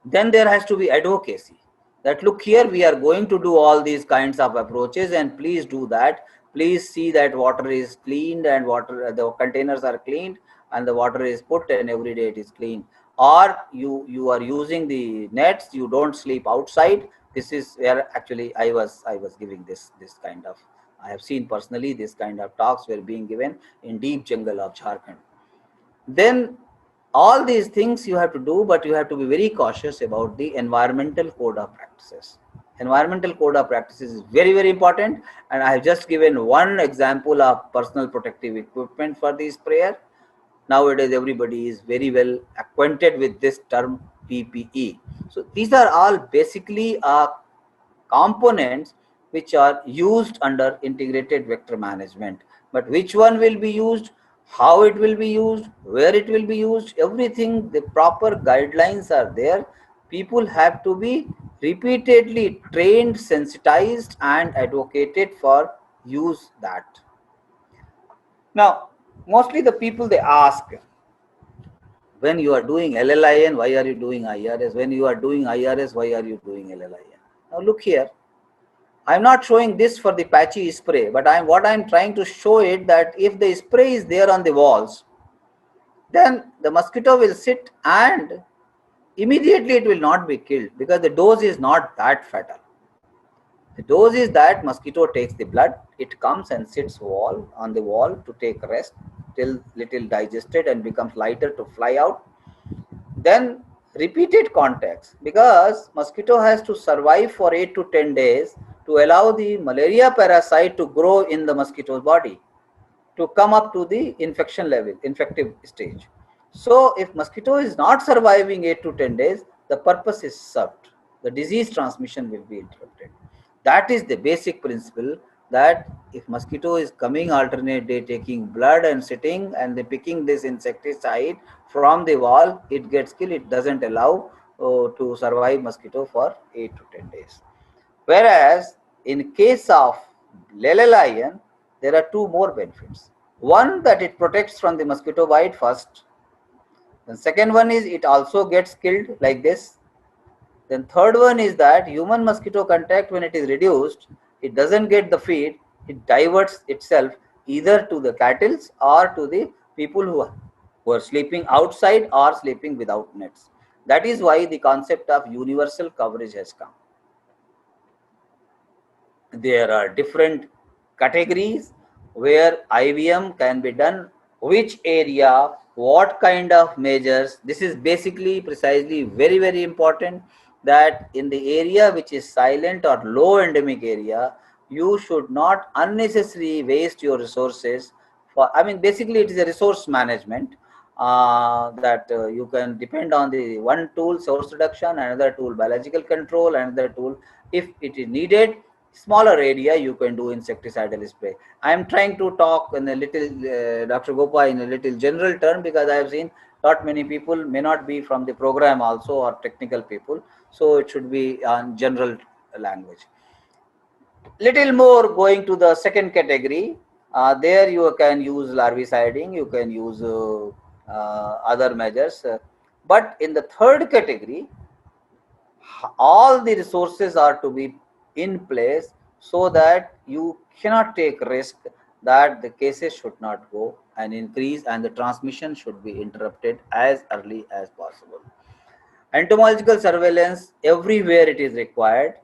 Then there has to be advocacy, that look here, we are going to do all these kinds of approaches, and please do that. Please see that water is cleaned, and the containers are cleaned, and the water is put, and every day it is cleaned. Or you are using the nets, you don't sleep outside. This is where actually I was giving this kind of, I have seen personally this kind of talks were being given in deep jungle of Jharkhand. Then All these things you have to do, but you have to be very cautious about the environmental code of practices. Environmental code of practices is very, very important. And I have just given one example of personal protective equipment for the sprayer. Nowadays, everybody is very well acquainted with this term PPE. So these are all basically components which are used under integrated vector management. But which one will be used, how it will be used, where it will be used, everything, the proper guidelines are there. People have to be repeatedly trained, sensitized, and advocated for use that. Now, mostly the people, they ask, when you are doing LLIN, why are you doing IRS? When you are doing IRS, why are you doing LLIN? Now look here, I'm not showing this for the patchy spray, but what I'm trying to show it that if the spray is there on the walls, then the mosquito will sit and immediately it will not be killed because the dose is not that fatal. The dose is that mosquito takes the blood, it comes and sits on the wall to take rest till little digested and becomes lighter to fly out. Then repeated contacts, because mosquito has to survive for 8 to 10 days to allow the malaria parasite to grow in the mosquito's body, to come up to the infection level, infective stage. So if mosquito is not surviving 8 to 10 days, the purpose is served. The disease transmission will be interrupted. That is the basic principle, that if mosquito is coming alternate day taking blood and sitting and they picking this insecticide from the wall, it gets killed. It doesn't allow to survive mosquito for 8 to 10 days. Whereas in case of Lelelion, there are two more benefits. One, that it protects from the mosquito bite first. The second one is it also gets killed like this. Then third one is that human mosquito contact, when it is reduced, it doesn't get the feed, it diverts itself either to the cattle or to the people who are sleeping outside or sleeping without nets. That is why the concept of universal coverage has come. There are different categories where IVM can be done, which area, what kind of measures. This is basically precisely very, very important, that in the area which is silent or low endemic area, you should not unnecessarily waste your resources for, basically it is a resource management, that you can depend on the one tool, source reduction, another tool, biological control, another tool, if it is needed, smaller area you can do insecticidal spray. I am trying to talk in a little, Dr. Gopa, in a little general term, because I have seen not many people may not be from the program also, or technical people, so it should be on general language. Little more going to the second category, there you can use larviciding, you can use other measures, but in the third category, all the resources are to be in place so that you cannot take risk that the cases should not go and increase and the transmission should be interrupted as early as possible. Entomological surveillance, everywhere it is required.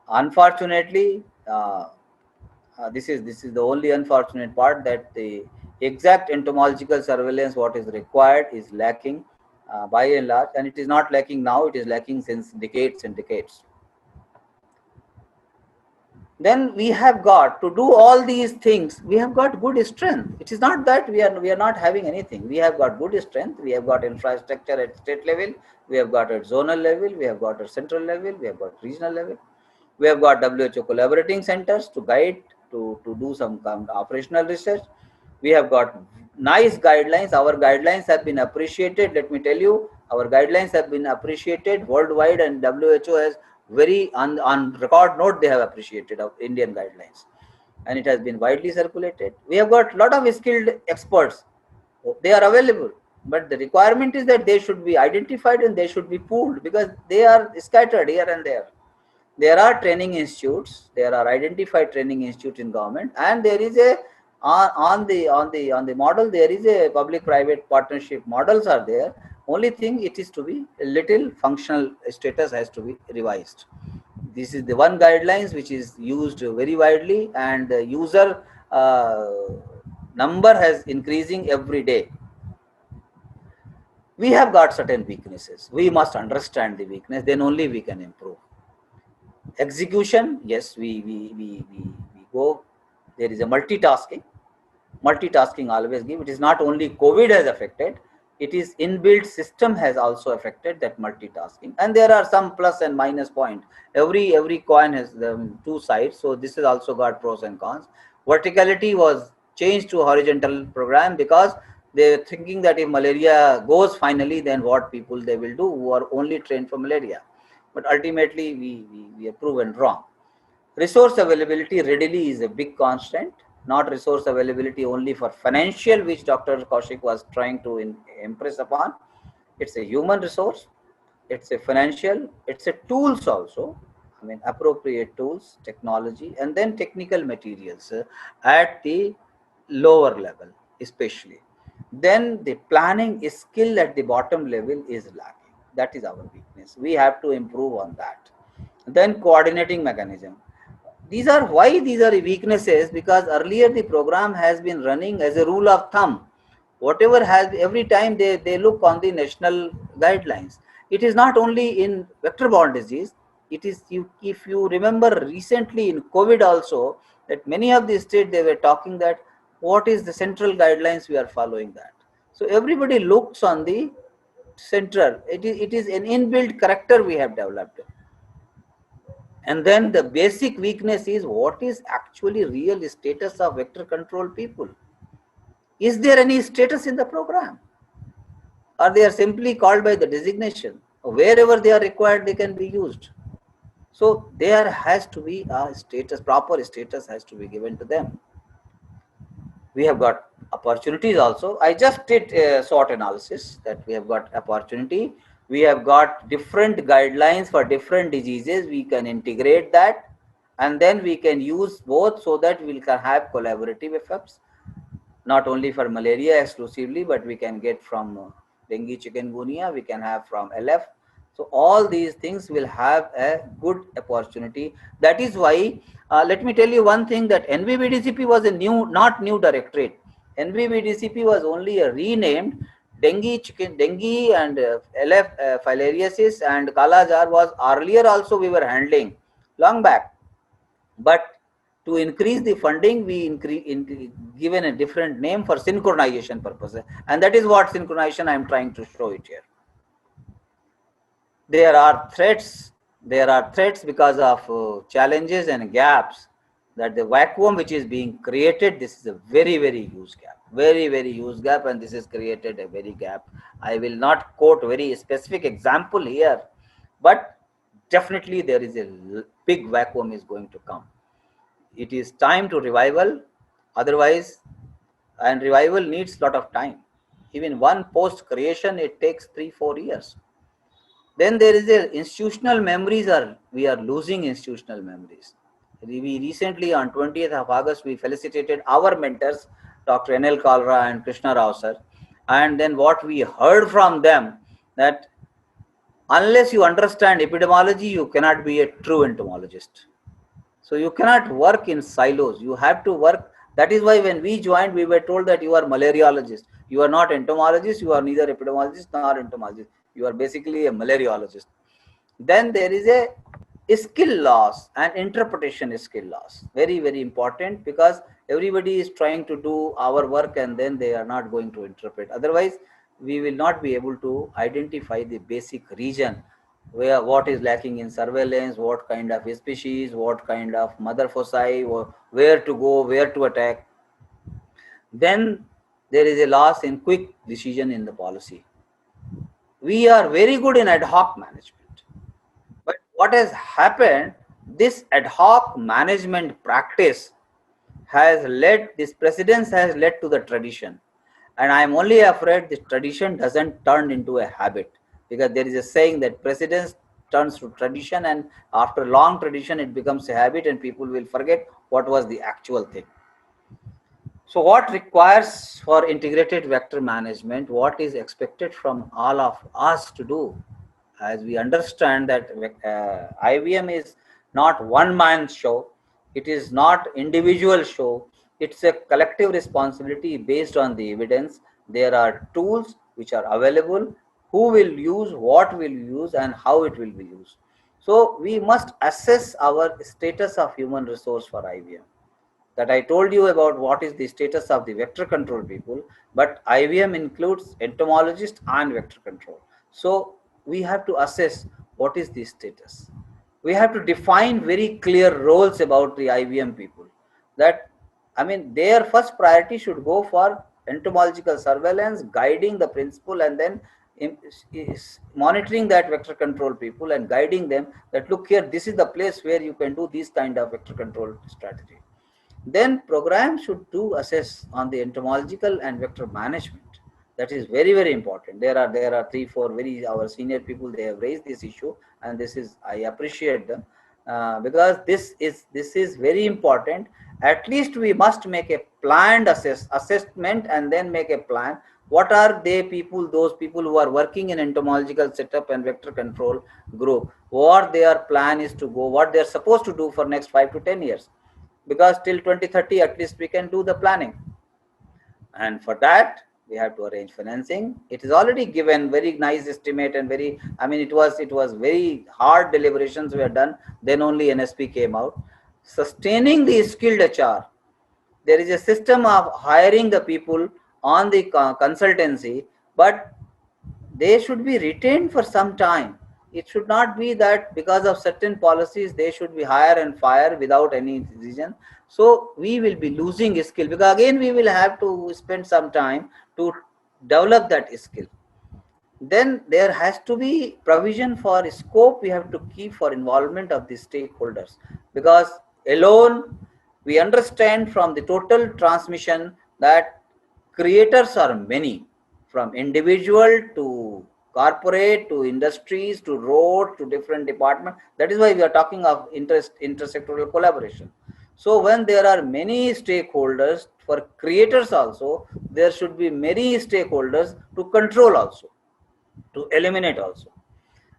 Unfortunately, this is the only unfortunate part, that the exact entomological surveillance what is required is lacking by and large, and it is not lacking now, it is lacking since decades and decades. Then we have got to do all these things, we have got good strength. It is not that we are not having anything. We have got good strength, we have got infrastructure at state level, we have got at zonal level, we have got at central level, we have got regional level, we have got WHO collaborating centers to guide, to do some operational research. We have got nice guidelines. Our guidelines have been appreciated. Let me tell you, our guidelines have been appreciated worldwide, and WHO has very on record note, they have appreciated our Indian guidelines, and it has been widely circulated. We have got a lot of skilled experts. They are available, but the requirement is that they should be identified and they should be pooled, because they are scattered here and there. There are training institutes, there are identified training institutes in government, and there is a on the model, there is a public-private partnership models are there. Only thing, it is to be a little functional status has to be revised. This is the one guidelines which is used very widely, and the user number has increasing every day. We have got certain weaknesses. We must understand the weakness, then only we can improve. Execution, yes, we go. There is a multitasking. Multitasking always give. It is not only COVID has affected, it is inbuilt system has also affected that multitasking. And there are some plus and minus point. Every coin has the two sides. So this has also got pros and cons. Verticality was changed to horizontal program because they were thinking that if malaria goes finally, then what people they will do who are only trained for malaria. But ultimately we are proven wrong. Resource availability readily is a big constant, not resource availability only for financial, which Dr. Kaushik was trying to impress upon. It's a human resource, it's a financial, it's a tools also. I mean, appropriate tools, technology, and then technical materials at the lower level, especially. Then the planning skill at the bottom level is lacking. That is our weakness. We have to improve on that. Then coordinating mechanism. These are why these are weaknesses, because earlier the program has been running as a rule of thumb. Whatever has, every time they look on the national guidelines. It is not only in vector-borne disease. It is, if you remember recently in COVID also, that many of the states they were talking that what is the central guidelines, we are following that. So everybody looks on the central. It is an inbuilt character we have developed. And then the basic weakness is what is actually real status of vector control people. Is there any status in the program? Or they are simply called by the designation? Wherever they are required, they can be used. So there has to be a status, proper status has to be given to them. We have got opportunities also. I just did a SWOT analysis that we have got opportunity. We have got different guidelines for different diseases. We can integrate that, and then we can use both so that we can have collaborative effects, not only for malaria exclusively, but we can get from dengue, chikungunya, we can have from LF. So all these things will have a good opportunity. That is why, let me tell you one thing, that NVBDCP was a new, not new directorate. NVBDCP was only a renamed. Dengue, dengue and LF, filariasis and Kala-Azar was earlier also we were handling long back. But to increase the funding, we given a different name for synchronization purposes. And that is what synchronization I am trying to show it here. There are threats because of challenges and gaps, that the vacuum which is being created, this is a very, very huge gap, very huge gap, and this has created a very gap. I will not quote very specific example here, but definitely there is a big vacuum is going to come. It is time to revival, otherwise, and revival needs lot of time. Even one post creation, it takes 3-4 years. Then there is a institutional memories, we are losing institutional memories. We recently on 20th of August, we felicitated our mentors, Dr. N.L. Kalra and Krishna Rao sir. And then what we heard from them, that unless you understand epidemiology, you cannot be a true entomologist. So you cannot work in silos. You have to work. That is why when we joined, we were told that you are malariologist. You are not entomologist. You are neither epidemiologist nor entomologist. You are basically a malariologist. Then there is a skill loss and interpretation skill loss. Very, very important, because everybody is trying to do our work and then they are not going to interpret. Otherwise, we will not be able to identify the basic region where what is lacking in surveillance, what kind of species, what kind of mother foci, where to go, where to attack. Then there is a loss in quick decision in the policy. We are very good in ad hoc management, but what has happened, this ad hoc management practice has led, this precedence has led to the tradition. And I am only afraid this tradition doesn't turn into a habit, because there is a saying that precedence turns to tradition, and after long tradition it becomes a habit and people will forget what was the actual thing. So what requires for integrated vector management, what is expected from all of us to do, as we understand that IVM is not one man show, it is not individual show, it's a collective responsibility based on the evidence. There are tools which are available, who will use, what will use, and how it will be used. So we must assess our status of human resource for IVM. That I told you about what is the status of the vector control people, but IVM includes entomologist and vector control. So we have to assess what is the status. We have to define very clear roles about the IVM people. That, I mean, their first priority should go for entomological surveillance, guiding the principal, and then is monitoring that vector control people and guiding them that, look here, this is the place where you can do this kind of vector control strategy. Then program should do assess on the entomological and vector management. That is very, very important. There are 3-4 very our senior people, they have raised this issue, and this is, I appreciate them, because this is very important. At least we must make a planned assessment and then make a plan. What are they people, those people who are working in entomological setup and vector control group, what their plan is to go, what they are supposed to do for next 5 to 10 years, because till 2030 at least we can do the planning. And for that we have to arrange financing. It is already given very nice estimate, and very, I mean, it was very hard deliberations were done, then only NSP came out. Sustaining the skilled HR, there is a system of hiring the people on the consultancy, but they should be retained for some time. It should not be that because of certain policies they should be hire and fire without any reason. So we will be losing skill, because again we will have to spend some time to develop that skill. Then there has to be provision for scope we have to keep for involvement of the stakeholders, because alone we understand from the total transmission that creators are many, from individual to corporate to industries to road to different departments. That is why we are talking of intersectoral collaboration. So when there are many stakeholders, for creators also there should be many stakeholders to control also, to eliminate also.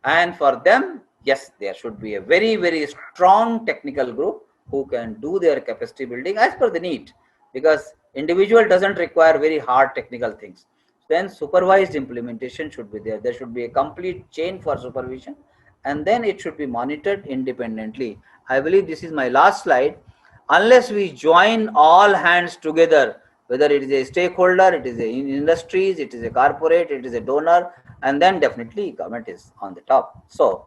And for them, yes, there should be a very, very strong technical group who can do their capacity building as per the need, because individual doesn't require very hard technical things. Then supervised implementation should be there. There should be a complete chain for supervision, and then it should be monitored independently. I believe this is my last slide. Unless we join all hands together, whether it is a stakeholder, it is a industries, it is a corporate, it is a donor, and then definitely government is on the top. So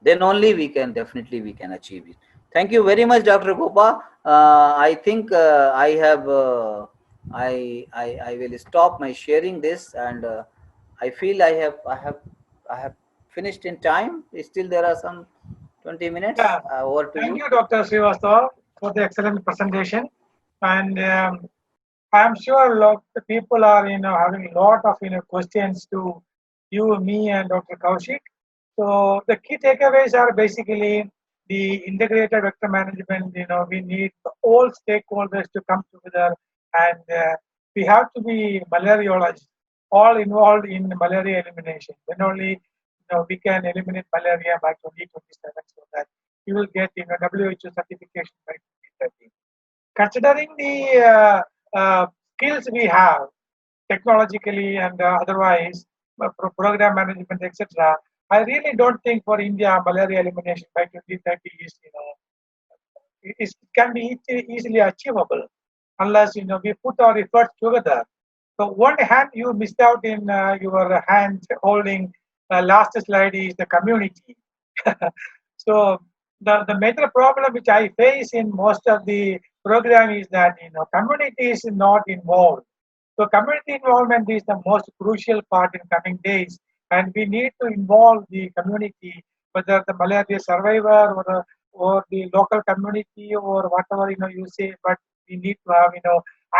then only we can achieve it. Thank you very much, Dr. Gopa. I think I have I will stop my sharing this, and I feel I have finished in time. Still there are some 20 minutes. Yeah. Over to Thank you. you, Dr. Srivastava, for the excellent presentation. And I'm sure a lot of people are, having a lot of, questions to you, me, and Dr. Kaushik. So the key takeaways are basically the integrated vector management. We need all stakeholders to come together, and we have to be malariologists, all involved in malaria elimination. Then only we can eliminate malaria by 2027, so that you will get WHO certification by 2030. Considering the skills we have technologically and otherwise, program management, etc., I really don't think for India malaria elimination by 2030 is it can be easily achievable unless we put our efforts together. So one hand you missed out in your hand holding last slide is the community. So the major problem which I face in most of the program is that community is not involved. So community involvement is the most crucial part in coming days, and we need to involve the community, whether the malaria survivor or the local community or whatever you say. But we need to have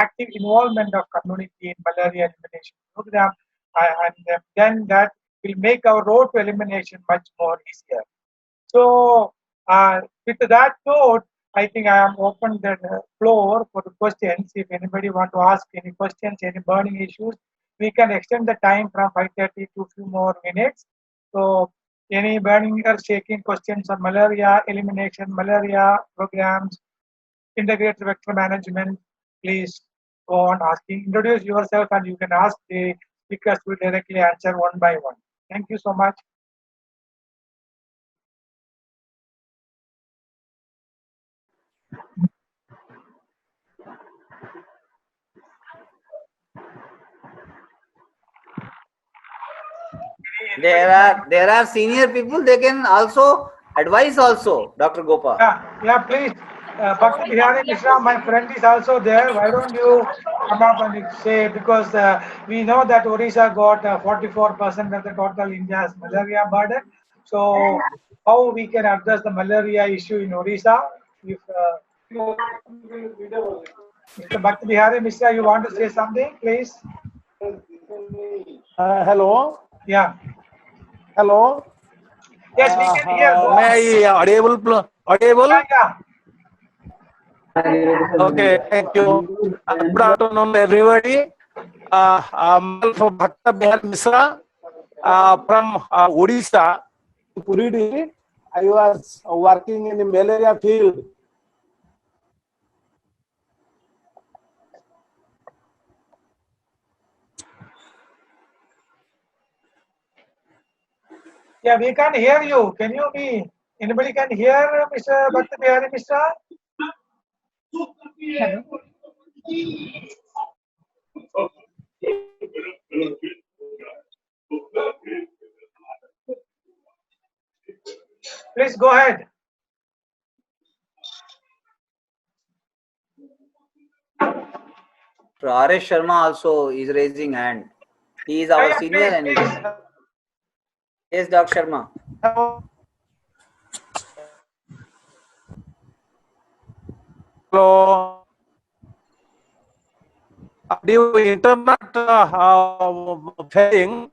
active involvement of community in malaria elimination program, and then that will make our road to elimination much more easier. So, with that note, I think I am open the floor for the questions. If anybody want to ask any questions, any burning issues, we can extend the time from 5:30 to a few more minutes. So, any burning or shaking questions on malaria elimination, malaria programs, integrated vector management, please go on asking. Introduce yourself, and you can ask the speakers will directly answer one by one. Thank you so much. There are senior people, they can also advise also, Dr. Gopal. Yeah, please. Bhakti Bihari Mishra, my friend is also there. Why don't you come up and say, because we know that Odisha got 44% of the total India's malaria burden. So how we can address the malaria issue in Odisha? If Mr. Bhakti Bihari Mishra, you want to say something, please? Hello. Yeah. Hello. Yes, we can hear. Go on. May I audible? Audible? Yeah. Okay. Thank you. Good afternoon, everybody. Myself Bhakta Bihar Misra from Odisha, Puri district. I was working in the malaria field. Yeah, we can hear you. Can you be? Anybody can hear Mr. Bhakti Bihari Mishra? Please go ahead. Raresh Sharma also is raising hand. He is our Yeah, senior please, and he please. is. Yes, Dr. Sharma. Hello. Due to internet failing.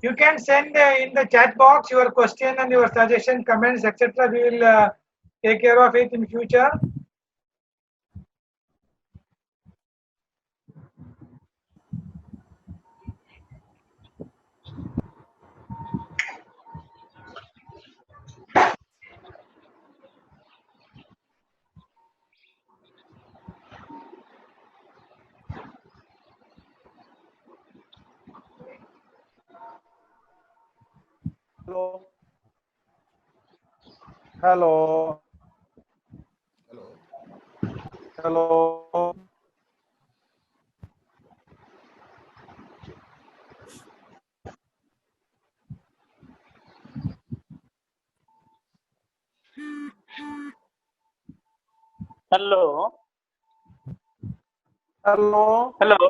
You can send in the chat box your question and your suggestion, comments, etc. We will take care of it in future. Hello. Hello. Hello. Hello. Hello. Hello.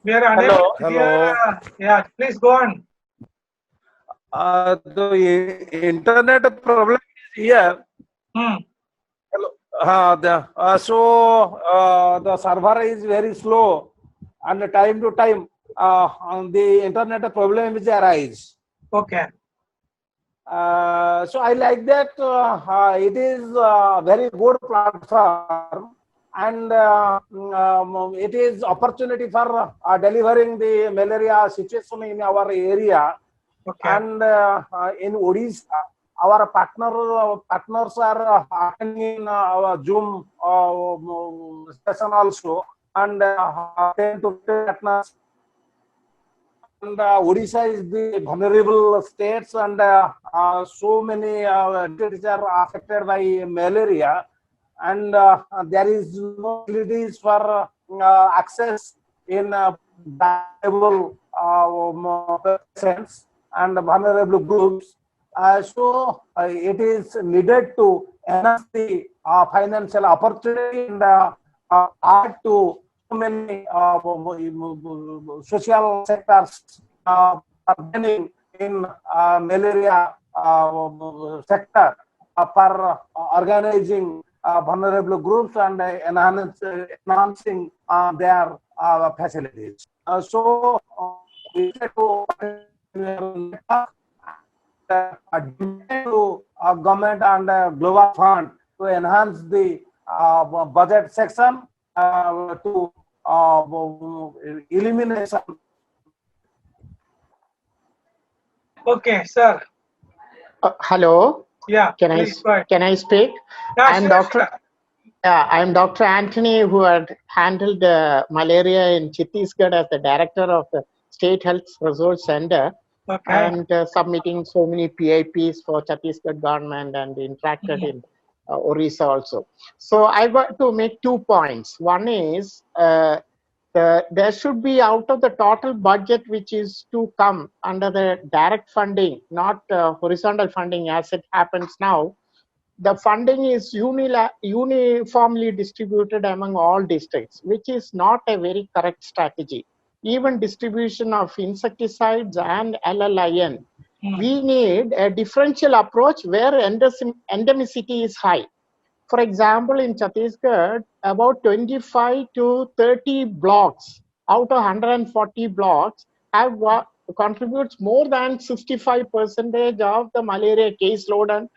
We are unable Hello. to hear. Yeah, please go on. The internet problem is here. Hmm. Hello. The server is very slow, and time to time on the internet problem is arise. Okay. So I like that it is a very good platform, and it is opportunity for delivering the malaria situation in our area. Okay. And in Odisha, our partners are attending our Zoom session also, and 10 to 10 partners. And Odisha is the vulnerable states, and so many states are affected by malaria, and there is no facilities for access in vulnerable patients and vulnerable groups. It is needed to enhance the financial opportunity and add to so many social sectors are beginning in malaria sector for organizing vulnerable groups and enhancing their facilities. We try to government and global fund to enhance the budget section to elimination. Okay, sir. Hello. Yeah. Can please go ahead. I speak? Yeah, I'm sure, Doctor. sure. I'm Dr. Anthony, who had handled malaria in Chhattisgarh as the director of the State Health Resource Center, and submitting so many PIPs for Chhattisgarh government and interacted in Orissa also. So I got to make 2 points. One is there should be, out of the total budget which is to come under the direct funding, not horizontal funding as it happens now, the funding is uniformly distributed among all districts, which is not a very correct strategy. Even distribution of insecticides and LLIN, we need a differential approach where endemicity is high. For example, in Chhattisgarh, about 25 to 30 blocks out of 140 blocks have contributes more than 65% of the malaria caseload and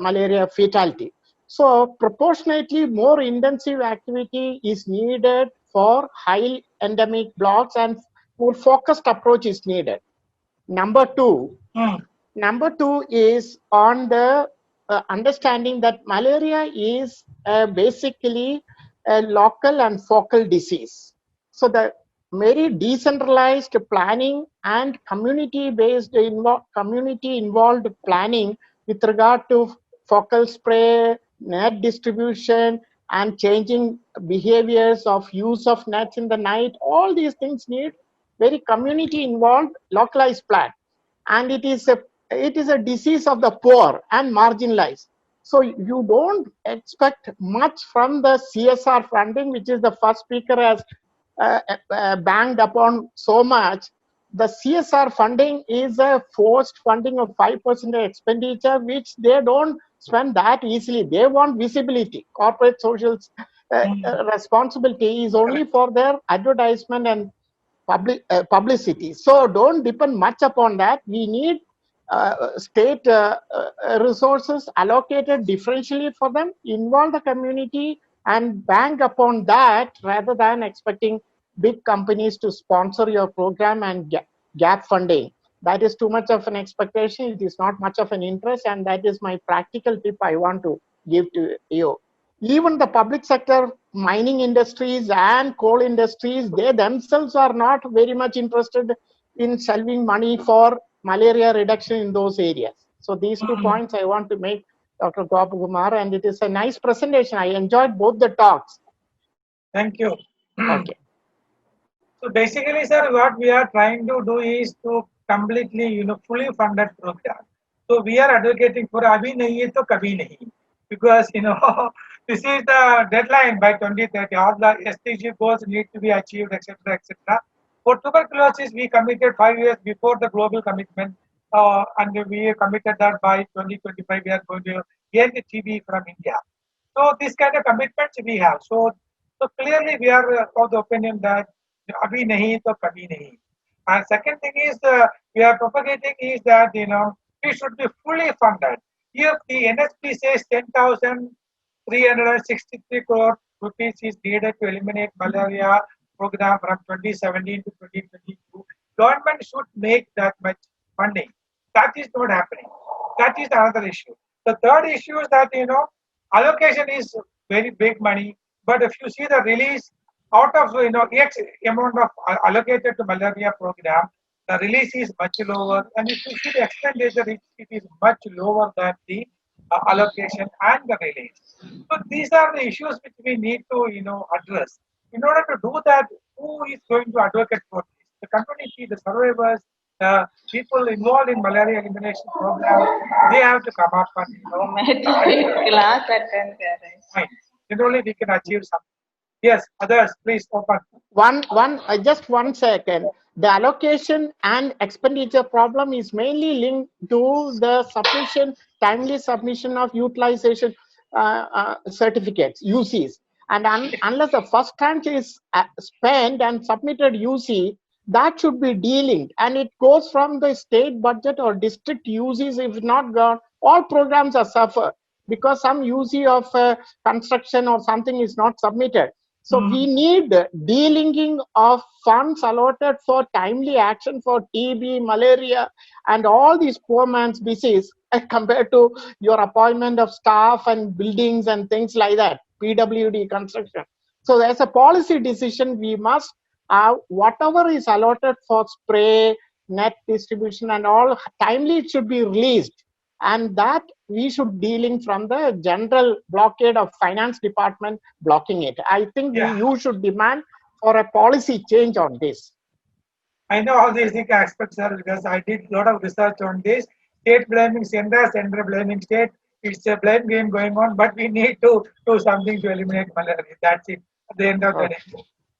malaria fatality. So proportionately more intensive activity is needed for high endemic blocks and more focused approach is needed. Number two is on the understanding that malaria is basically a local and focal disease. So the very decentralized planning and community-based, community-involved planning with regard to focal spray, net distribution, and changing behaviors of use of nets in the night, all these things need very community-involved, localized plan. And it is a disease of the poor and marginalized. So you don't expect much from the CSR funding, which is the first speaker has banged upon so much. The CSR funding is a forced funding of 5% expenditure, which they don't spend that easily. They want visibility. Corporate social responsibility is only for their advertisement and publicity. So don't depend much upon that. We need state resources allocated differentially for them, involve the community and bank upon that rather than expecting big companies to sponsor your program and gap funding. That is too much of an expectation. It is not much of an interest, and that is my practical tip I want to give to you. Even the public sector, mining industries and coal industries, they themselves are not very much interested in saving money for malaria reduction in those areas. So these 2 points I want to make, Dr. Gopakumar, and it is a nice presentation. I enjoyed both the talks. Thank you. Okay. So basically, sir, what we are trying to do is to completely, fully funded program. So we are advocating for abhi nahi hai to kabhi nahi, because this is the deadline by 2030. All the SDG goals need to be achieved, etc., etc. For tuberculosis, we committed 5 years before the global commitment, and we committed that by 2025 we are going to end the TB from India. So this kind of commitments we have. So clearly we are of the opinion that abhi nahi to kabhi nahi. And second thing is we are propagating is that we should be fully funded. If the NSP says 10,363 crore rupees is needed to eliminate malaria program from 2017 to 2022, government should make that much funding. That is not happening. That is another issue. The third issue is that allocation is very big money, but if you see the release out of X amount of allocated to malaria program, the release is much lower, and if you see the expenditure, it is much lower than the allocation and the release. So these are the issues which we need to address. In order to do that, who is going to advocate for this? The community, the survivors, the people involved in malaria elimination program, they have to come up and class attend. Then only we can achieve something. Yes, others, please open. Just 1 second. The allocation and expenditure problem is mainly linked to the timely submission of utilization certificates, UCs. And unless the first tranche is spent and submitted UC, that should be de-linked. And it goes from the state budget or district UCs. If not gone, all programs are suffered because some UC of construction or something is not submitted. So we need delinking of funds allotted for timely action for TB, malaria, and all these poor man's disease compared to your appointment of staff and buildings and things like that. PWD construction. So as a policy decision, we must whatever is allotted for spray, net distribution and all, timely it should be released. And that we should dealing from the general blockade of finance department blocking it. I think you should demand for a policy change on this. I know all these aspects, sir, because I did a lot of research on this. State blaming center, center blaming state. It's a blame game going on, but we need to do something to eliminate malaria. That's it. At the end of the day.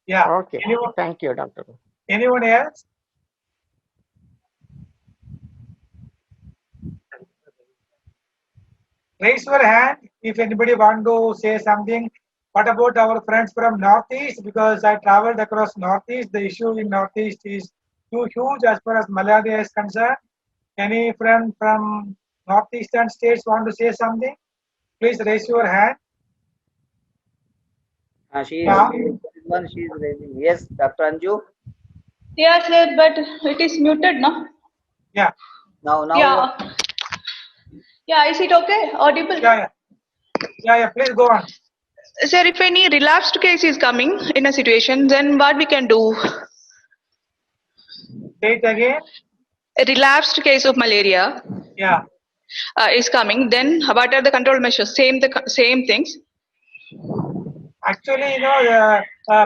Yeah. Okay. Thank you, Dr. Anyone else? Raise your hand if anybody want to say something. What about our friends from Northeast? Because I traveled across Northeast. The issue in Northeast is too huge as far as malaria is concerned. Any friend from Northeastern states want to say something? Please raise your hand. She's raising. Yes, Dr. Anju. Yeah, sir, but it is muted, no? Yeah. Now. Yeah. Yeah, is it okay? Audible? Yeah. Please go on. Sir, if any relapsed case is coming in a situation, then what we can do? Say it again. A relapsed case of malaria. Yeah. Is coming. Then what are the control measures? Same things. Actually,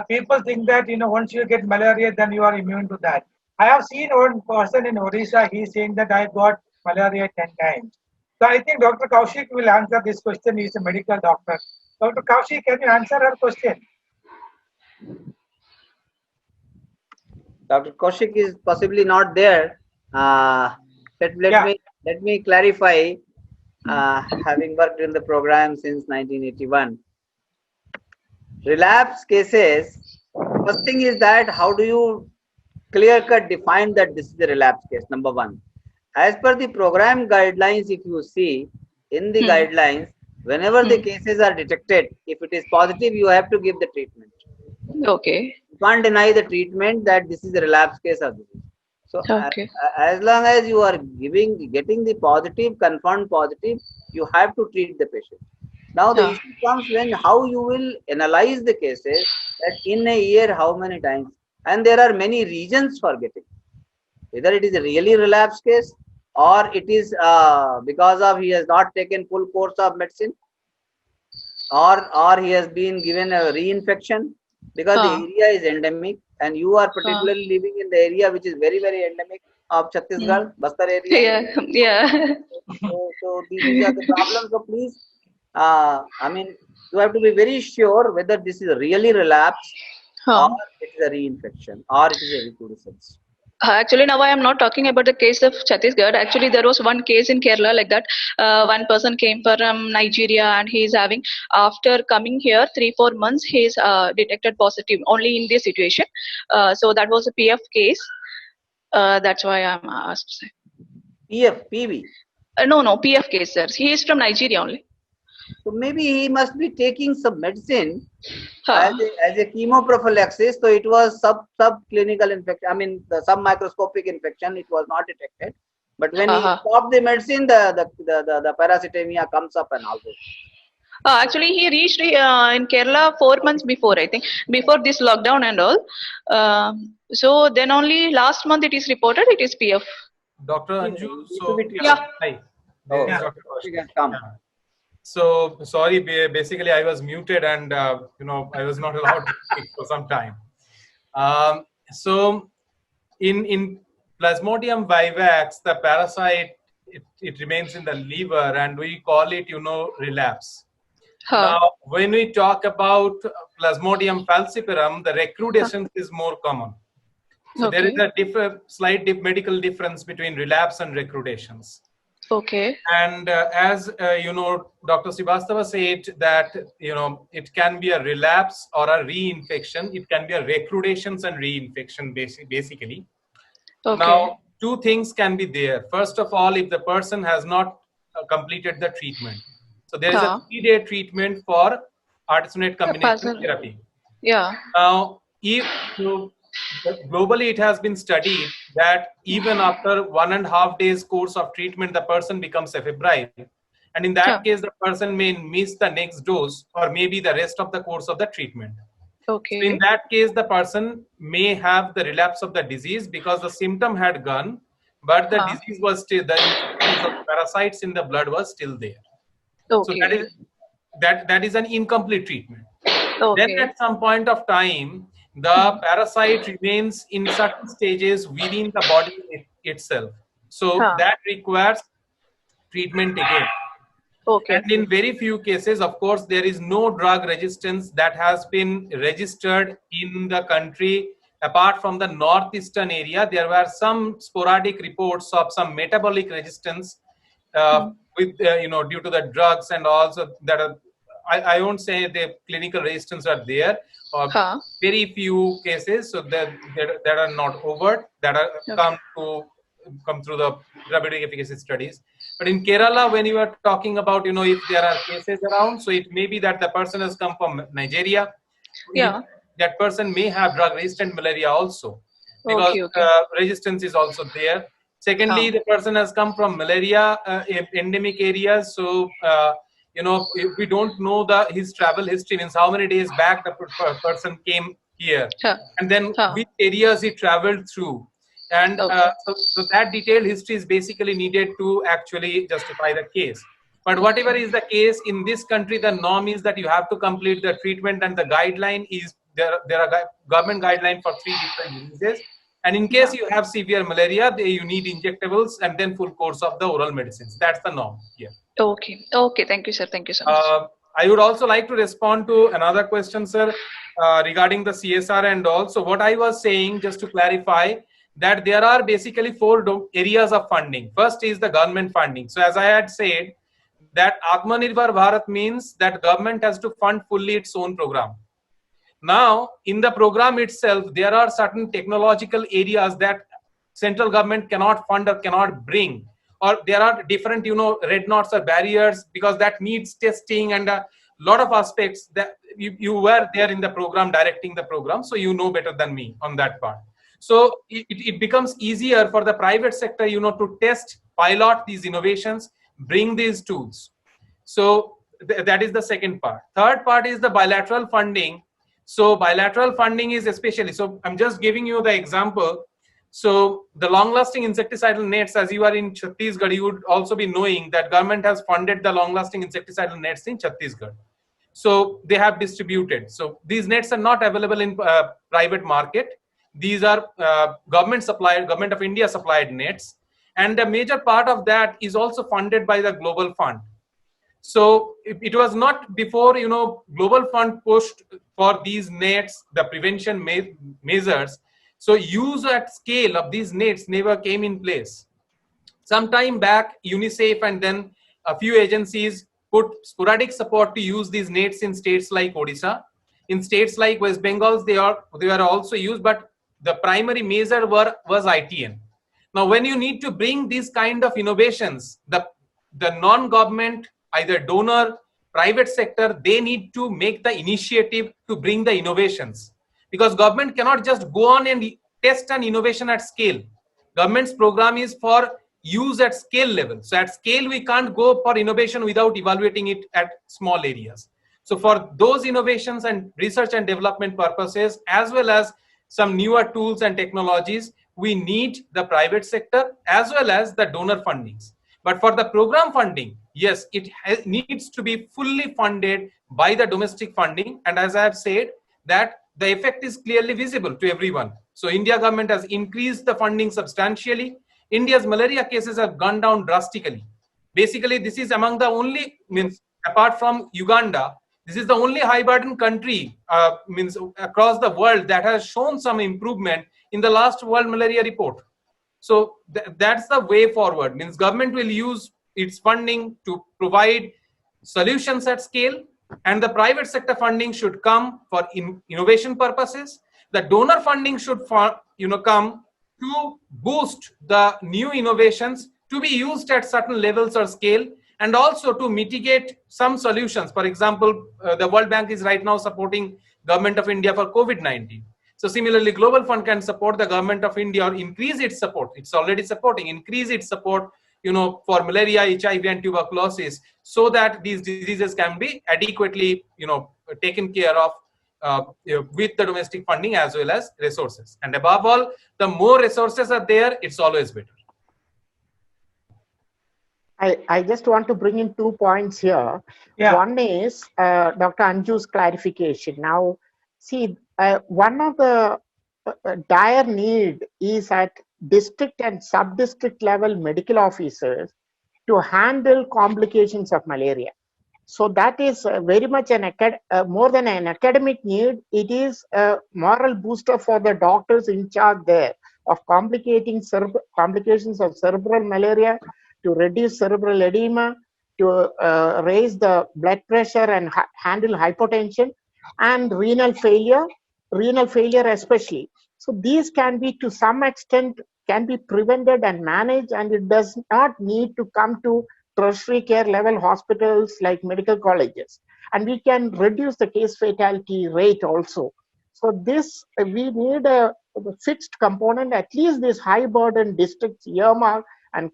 people think that once you get malaria, then you are immune to that. I have seen one person in Odisha. He's saying that I got malaria 10 times. So I think Dr. Kaushik will answer this question. He's a medical doctor. Dr. Kaushik, can you answer her question? Dr. Kaushik is possibly not there. Let me clarify. Having worked in the program since 1981, relapse cases. First thing is that how do you clear-cut define that this is a relapse case? Number one. As per the program guidelines, if you see in the guidelines, whenever the cases are detected, if it is positive, you have to give the treatment. Okay. You can't deny the treatment that this is a relapse case of disease. So as long as you are getting the positive, confirmed positive, you have to treat the patient. Now the issue comes when how you will analyze the cases, that in a year how many times, and there are many reasons for getting. Whether it is a really relapse case, or it is because of he has not taken full course of medicine, or he has been given a reinfection, because the area is endemic and you are particularly living in the area which is very, very endemic of Chhattisgarh, Bastar area. Yeah. So these are the problems. So please, I mean, you have to be very sure whether this is really relapse or it is a reinfection or it is a recrudescence. Actually, now I am not talking about the case of Chhattisgarh. Actually, there was one case in Kerala like that. One person came from Nigeria and he is having, after coming here 3-4 months, he is detected positive only in this situation. So that was a PF case. That's why I'm asked. PV? No, PF case, sir. He is from Nigeria only. So maybe he must be taking some medicine as a chemoprophylaxis. So it was subclinical infection. I mean, the submicroscopic infection. It was not detected. But when he stopped the medicine, the parasitemia comes up and all this. Actually, he reached in Kerala 4 months before, I think, before this lockdown and all. So then only last month it is reported it is PF. Dr. Anju, so hi. Dr. Kaushik. So sorry, basically I was muted and I was not allowed to speak for some time. So in Plasmodium vivax, the parasite it remains in the liver and we call it relapse. Now when we talk about Plasmodium falciparum, the recrudescence is more common. So there is a slight medical difference between relapse and recrudescence. Okay. And as Dr. Srivastava said that it can be a relapse or a reinfection. It can be a recrudescence and reinfection basically. Okay. Now, two things can be there. First of all, if the person has not completed the treatment, so there is a 3-day treatment for artesunate combination therapy. Yeah. Now, globally, it has been studied that even after 1.5 days course of treatment, the person becomes febrile. And in that Yeah. case, the person may miss the next dose or maybe the rest of the course of the treatment. Okay. So in that case, the person may have the relapse of the disease because the symptom had gone, but the disease was still, the infections of parasites in the blood was still there. Okay. So that is an incomplete treatment. Okay. Then at some point of time, the parasite remains in certain stages within the body itself. So that requires treatment again. Okay. And in very few cases, of course, there is no drug resistance that has been registered in the country. Apart from the northeastern area, there were some sporadic reports of some metabolic resistance with due to the drugs, and also that are, I won't say the clinical resistance are there, or very few cases, so that are not overt, that are come through the therapeutic efficacy studies. But in Kerala, when you are talking about, if there are cases around, so it may be that the person has come from Nigeria. Yeah. That person may have drug-resistant malaria also, because resistance is also there. Secondly, the person has come from malaria endemic areas, so if we don't know his travel history, means how many days back the person came here, and then which areas he traveled through. And so that detailed history is basically needed to actually justify the case. But whatever is the case in this country, the norm is that you have to complete the treatment, and the guideline is there are government guidelines for 3 different diseases. And in case you have severe malaria, you need injectables and then full course of the oral medicines. That's the norm. Yeah. Okay. Okay. Thank you, sir. Thank you so much. I would also like to respond to another question, sir, regarding the CSR and all. So what I was saying, just to clarify, that there are basically 4 areas of funding. First is the government funding. So as I had said, that Atmanirbhar Bharat means that government has to fund fully its own program. Now, in the program itself, there are certain technological areas that central government cannot fund or cannot bring, or there are different, red knots or barriers, because that needs testing and a lot of aspects that you were there in the program, directing the program, so you know better than me on that part. So it becomes easier for the private sector, to test, pilot these innovations, bring these tools. So that is the second part. Third part is the bilateral funding. So bilateral funding is especially, so I'm just giving you the example. So the long-lasting insecticidal nets, as you are in Chhattisgarh, you would also be knowing that government has funded the long-lasting insecticidal nets in Chhattisgarh. So they have distributed. So these nets are not available in private market. These are government of India supplied nets. And a major part of that is also funded by the Global Fund. So it was not before, Global Fund pushed for these nets, the prevention measures. So use at scale of these nets never came in place. Some time back, UNICEF and then a few agencies put sporadic support to use these nets in states like Odisha. In states like West Bengal, they were also used, but the primary measure was ITN. Now, when you need to bring these kind of innovations, the non-government, either donor, private sector, they need to make the initiative to bring the innovations, because government cannot just go on and test an innovation at scale. Government's program is for use at scale level. So at scale, we can't go for innovation without evaluating it at small areas. So for those innovations and research and development purposes, as well as some newer tools and technologies, we need the private sector as well as the donor fundings. But for the program funding, yes, it needs to be fully funded by the domestic funding. And as I have said, that the effect is clearly visible to everyone. So India government has increased the funding substantially. India's malaria cases have gone down drastically. Basically, this is among the only, apart from Uganda, this is the only high burden country across the world that has shown some improvement in the last World Malaria Report. So that's the way forward. Means government will use its funding to provide solutions at scale, and the private sector funding should come for innovation purposes. The donor funding should come to boost the new innovations to be used at certain levels or scale, and also to mitigate some solutions. For example, the World Bank is right now supporting Government of India for COVID-19. So similarly, Global Fund can support the Government of India or increase its support. It's already supporting, increase its support, for malaria, HIV, and tuberculosis, so that these diseases can be adequately, taken care of with the domestic funding as well as resources. And above all, the more resources are there, it's always better. I just want to bring in 2 points here. Yeah. One is Dr. Anju's clarification. Now, see, one of the dire need is at district and sub-district level medical officers to handle complications of malaria. So that is very much more than an academic need. It is a moral booster for the doctors in charge there of complications of cerebral malaria, to reduce cerebral edema, to raise the blood pressure and handle hypotension, and renal failure especially. So these can be, to some extent, can be prevented and managed, and it does not need to come to tertiary care level hospitals like medical colleges. And we can reduce the case fatality rate also. So this, we need a fixed component, at least these high burden districts earmark and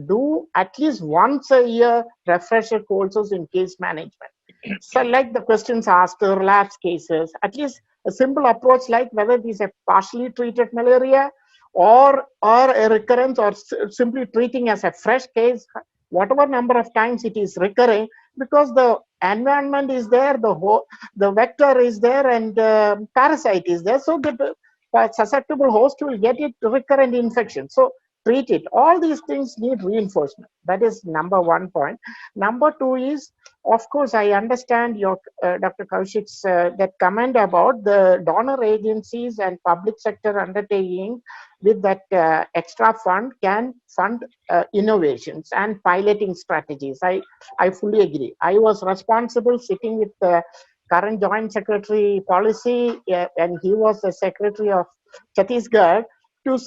do at least once a year refresher courses in case management. So like the questions asked, relapse cases, at least a simple approach like whether these are partially treated malaria or a recurrence, or simply treating as a fresh case, whatever number of times it is recurring, because the environment is there, the vector is there, and parasite is there, so the susceptible host will get it recurrent infection. So treat it. All these things need reinforcement. That is number 1 point. Number 2 is, of course, I understand your Dr. Kaushik's that comment about the donor agencies and public sector undertaking with that extra fund can fund innovations and piloting strategies. I fully agree. I was responsible sitting with the current Joint Secretary Policy, and he was the Secretary of Chhattisgarh, to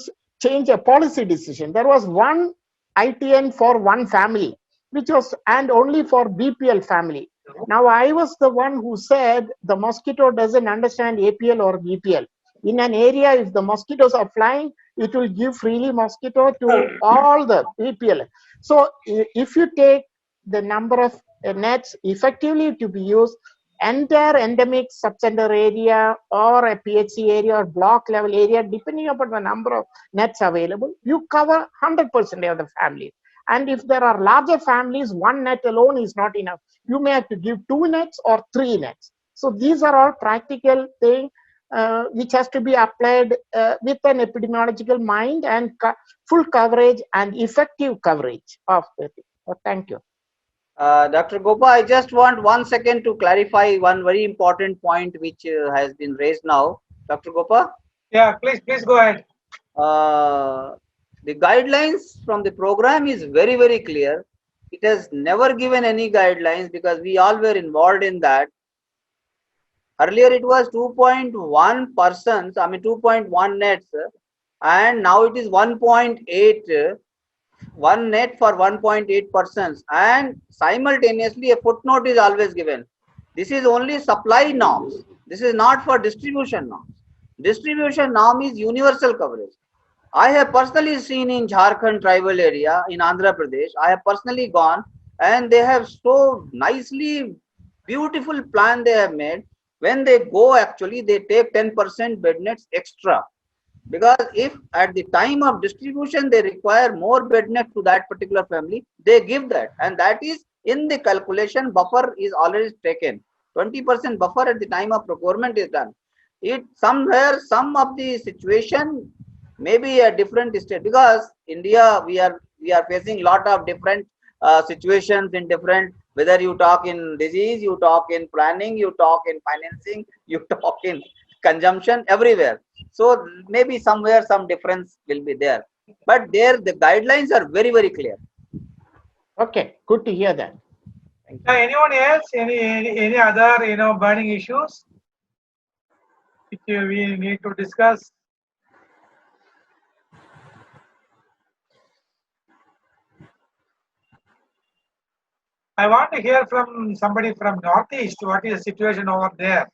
change a policy decision. There was one ITN for one family, which was, and only for BPL family. Now I was the one who said the mosquito doesn't understand APL or BPL. In an area, if the mosquitoes are flying, it will give freely mosquito to all the BPL. So if you take the number of nets effectively to be used, entire endemic subcenter area or a PHC area or block level area, depending upon the number of nets available, you cover 100% of the families. And if there are larger families, one net alone is not enough. You may have to give 2 nets or 3 nets. So these are all practical things which has to be applied with an epidemiological mind and full coverage and effective coverage of the thing. So thank you. Dr. Gopa, I just want 1 second to clarify one very important point which has been raised now. Dr. Gopa? Yeah, please go ahead. The guidelines from the program is very, very clear. It has never given any guidelines because we all were involved in that. Earlier it was 2.1 persons, 2.1 nets, and now it is 1.8. 1 net for 1.8 persons, and simultaneously a footnote is always given. This is only supply norms. This is not for distribution norms. Distribution norm is universal coverage. I have personally seen in Jharkhand tribal area in Andhra Pradesh. I have personally gone, and they have so nicely beautiful plan they have made. When they go, actually they take 10% bed nets extra. Because if at the time of distribution they require more bed net to that particular family, they give that, and that is in the calculation. Buffer is already taken. 20% buffer at the time of procurement is done. It somewhere, some of the situation may be a different state, because India we are facing lot of different situations in different, whether you talk in disease, you talk in planning, you talk in financing, you talk in consumption, everywhere. So maybe somewhere some difference will be there, but there the guidelines are very, very clear. Okay, good to hear that. Anyone else? Any other burning issues which we need to discuss? I want to hear from somebody from Northeast. What is the situation over there?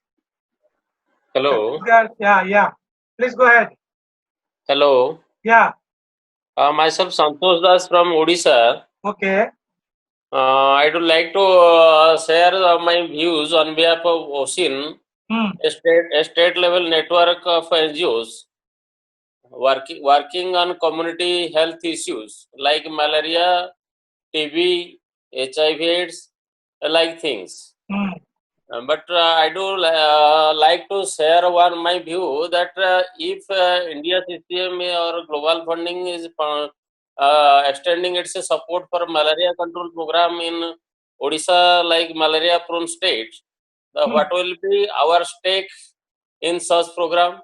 Hello. Yeah. Please go ahead. Hello. Yeah. Myself Santosh Das from Odisha. Okay. I would like to share my views on behalf of OSIN, a state level network of NGOs working on community health issues like malaria, TB, HIV/AIDS, like things. But I do like to share my view that if India CCM or global funding is extending its support for malaria control program in Odisha, like malaria prone state, what will be our stake in such program,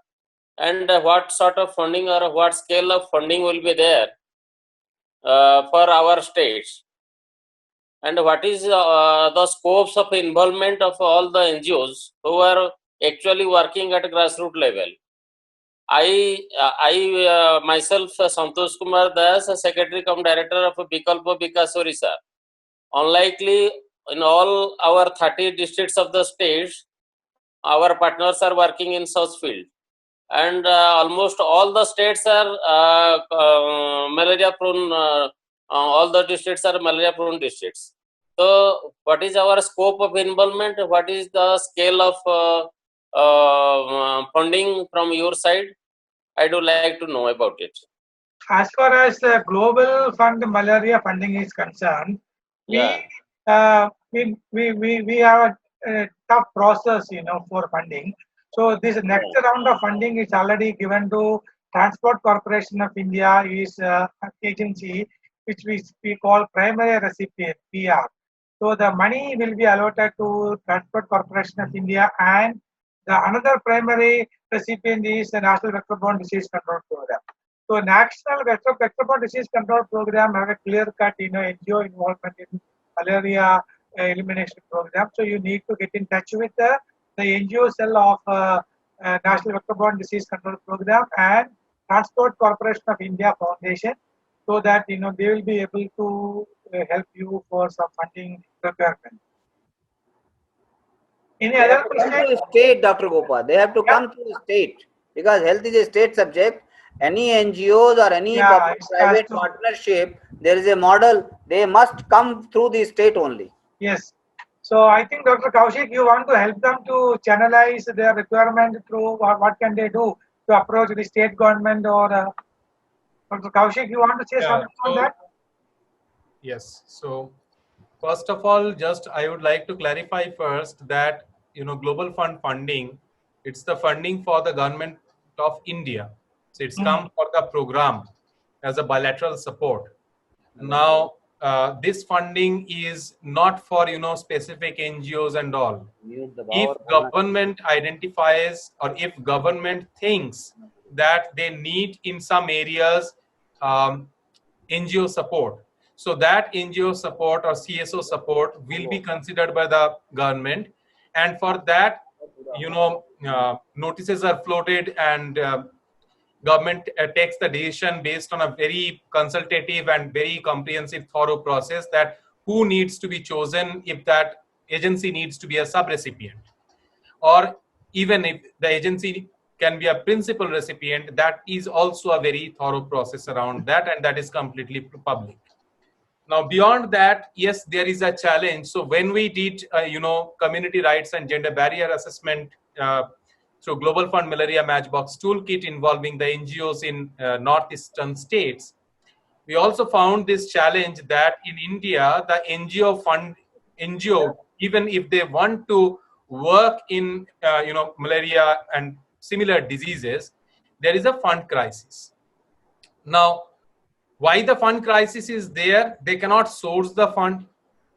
and what sort of funding or what scale of funding will be there for our states, and what is the scopes of involvement of all the NGOs who are actually working at grassroots level. I myself, Santosh Kumar Das, Secretary cum Director of Vikalpa Vikas Orissa. Unlikely in all our 30 districts of the states, our partners are working in such field, and almost all the states are malaria prone. All the districts are malaria prone districts. So, what is our scope of involvement? What is the scale of funding from your side? I do like to know about it. As far as the global fund malaria funding is concerned, Yeah. we have a tough process, for funding. So this next round of funding is already given to Transport Corporation of India, is an agency which we call primary recipient (PR). So the money will be allotted to Transport Corporation of India, and the another primary recipient is the National Vector-Borne Disease Control Program. So National Vector-Borne Disease Control Program have a clear-cut, NGO involvement in malaria elimination program. So you need to get in touch with the NGO cell of National Vector-Borne Disease Control Program and Transport Corporation of India Foundation, so that they will be able to help you for some funding requirement. Any other question? State, Dr. Gopal. They have to come to the state because health is a state subject. Any NGOs or any public-private partnership, there is a model. They must come through the state only. Yes. So I think Dr. Kaushik, you want to help them to channelize their requirement through what can they do to approach the state government, or Dr. Kaushik, you want to say something on that? Yes. So first of all, just I would like to clarify first that global fund funding, it's the funding for the government of India. So it's come for the program as a bilateral support. Now this funding is not for specific NGOs and all. If government identifies or if government thinks that they need in some areas NGO support, so that NGO support or CSO support will be considered by the government, and for that notices are floated, and government takes the decision based on a very consultative and very comprehensive, thorough process that who needs to be chosen, if that agency needs to be a sub-recipient, or even if the agency can be a principal recipient. That is also a very thorough process around that, and that is completely public. Now, beyond that, yes, there is a challenge. So when we did, community rights and gender barrier assessment through Global Fund Malaria Matchbox Toolkit involving the NGOs in northeastern states, we also found this challenge that in India, the NGO, even if they want to work in, malaria and similar diseases, there is a fund crisis. Now, why the fund crisis is there? They cannot source the fund,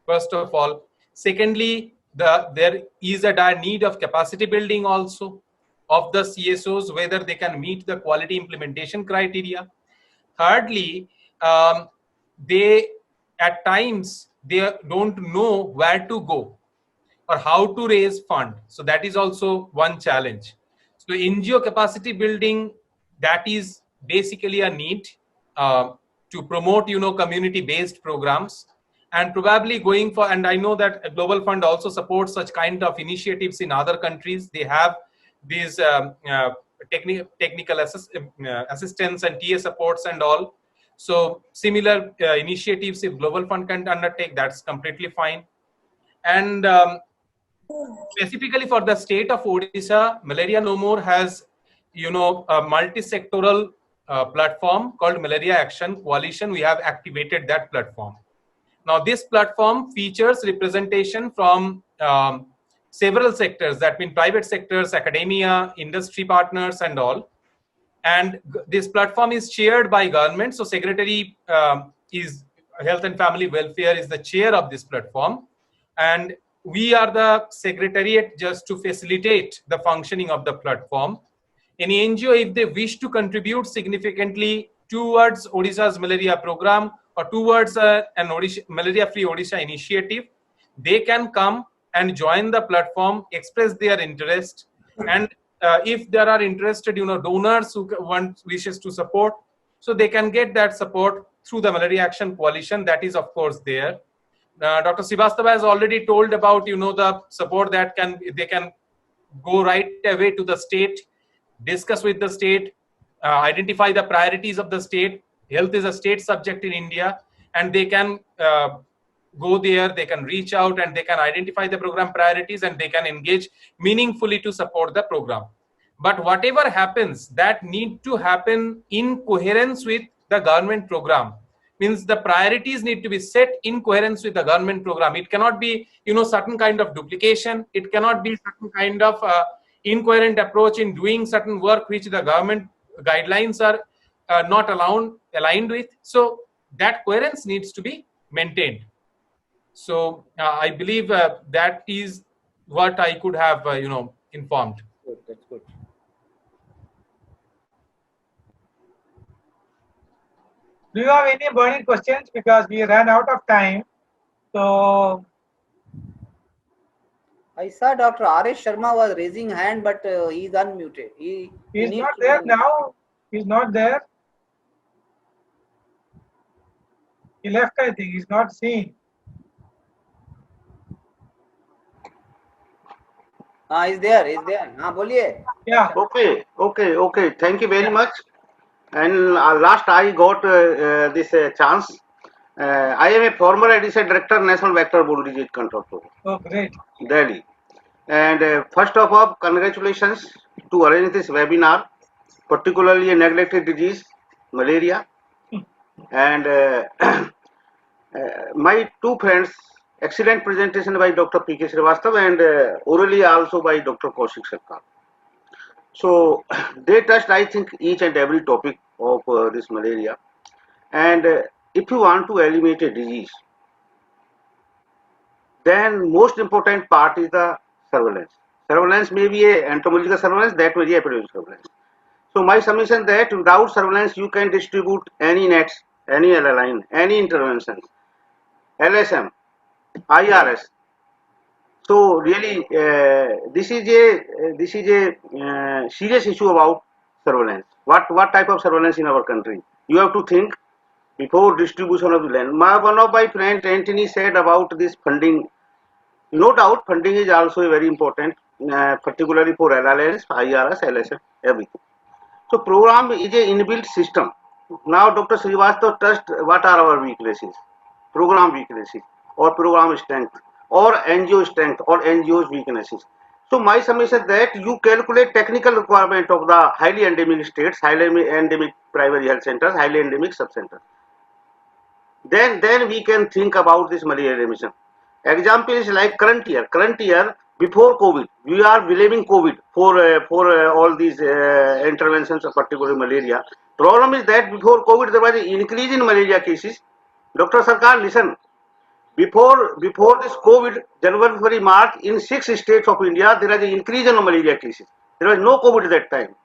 first of all. Secondly, there is a dire need of capacity building also of the CSOs, whether they can meet the quality implementation criteria. Thirdly, they at times they don't know where to go or how to raise fund. So that is also one challenge. So NGO capacity building, that is basically a need to promote, community-based programs, and probably going for, and I know that a Global Fund also supports such kind of initiatives in other countries. They have these technical assistance and TA supports and all. So similar initiatives, if Global Fund can undertake, that's completely fine. And specifically for the state of Odisha, Malaria No More has, a multi-sectoral platform called Malaria Action Coalition. We have activated that platform. Now, this platform features representation from several sectors, that mean private sectors, academia, industry partners, and all. And this platform is chaired by government. So, Secretary is Health and Family Welfare is the chair of this platform, and we are the secretariat just to facilitate the functioning of the platform. Any NGO, if they wish to contribute significantly towards Odisha's malaria program or towards an malaria-free Odisha initiative, they can come and join the platform, express their interest, and if there are interested, donors who wishes to support, so they can get that support through the Malaria Action Coalition. That is, of course, there. Dr. Srivastava has already told about, the support that they can go right away to the state, discuss with the state, identify the priorities of the state. Health is a state subject in India, and they can go there, they can reach out, and they can identify the program priorities, and they can engage meaningfully to support the program. But whatever happens, that need to happen in coherence with the government program. Means the priorities need to be set in coherence with the government program. It cannot be, certain kind of duplication. It cannot be certain kind of incoherent approach in doing certain work which the government guidelines are not aligned with. So that coherence needs to be maintained. So I believe that is what I could have, informed. Good, that's good. Do you have any burning questions? Because we ran out of time. So I saw Dr. R.S. Sharma was raising hand, but he's unmuted. He's not there now. He's not there. He left, I think. He's not seen. He's there. He's there. Boliye. Yeah. Okay. Thank you very much. And last I got this chance. I am a former ADC Director, National Vector-Borne Disease Control Program. Oh, great. Delhi. And first of all, congratulations to arrange this webinar, particularly a neglected disease, malaria. And my two friends, excellent presentation by Dr. P.K. Srivastava and orally also by Dr. Kaushik Sarkar. So they touched, I think, each and every topic of this malaria. And if you want to eliminate a disease, then most important part is the surveillance. Surveillance may be a entomological surveillance, that may be epidemiological surveillance. So my submission that without surveillance you can distribute any nets, any line, any interventions, LSM, IRS. So really, this is a serious issue about surveillance. What type of surveillance in our country? You have to think before distribution of the land. One of my friends, Anthony, said about this funding. No doubt, funding is also very important, particularly for LLNs, IRS, LSM, everything. So program is a inbuilt system. Now Dr. Srivastava touched what are our weaknesses, program weaknesses, or program strength, or NGO strength, or NGO's weaknesses. So my submission that you calculate technical requirement of the highly endemic states, highly endemic primary health centers, highly endemic sub-centers. Then we can think about this malaria remission. Example is like current year before COVID, we are blaming COVID for all these interventions of particular malaria. Problem is that before COVID there was an increase in malaria cases. Dr. Sarkar, listen. Before this COVID, January, February, March, in 6 states of India, there is an increase in malaria cases. There was no COVID at that time.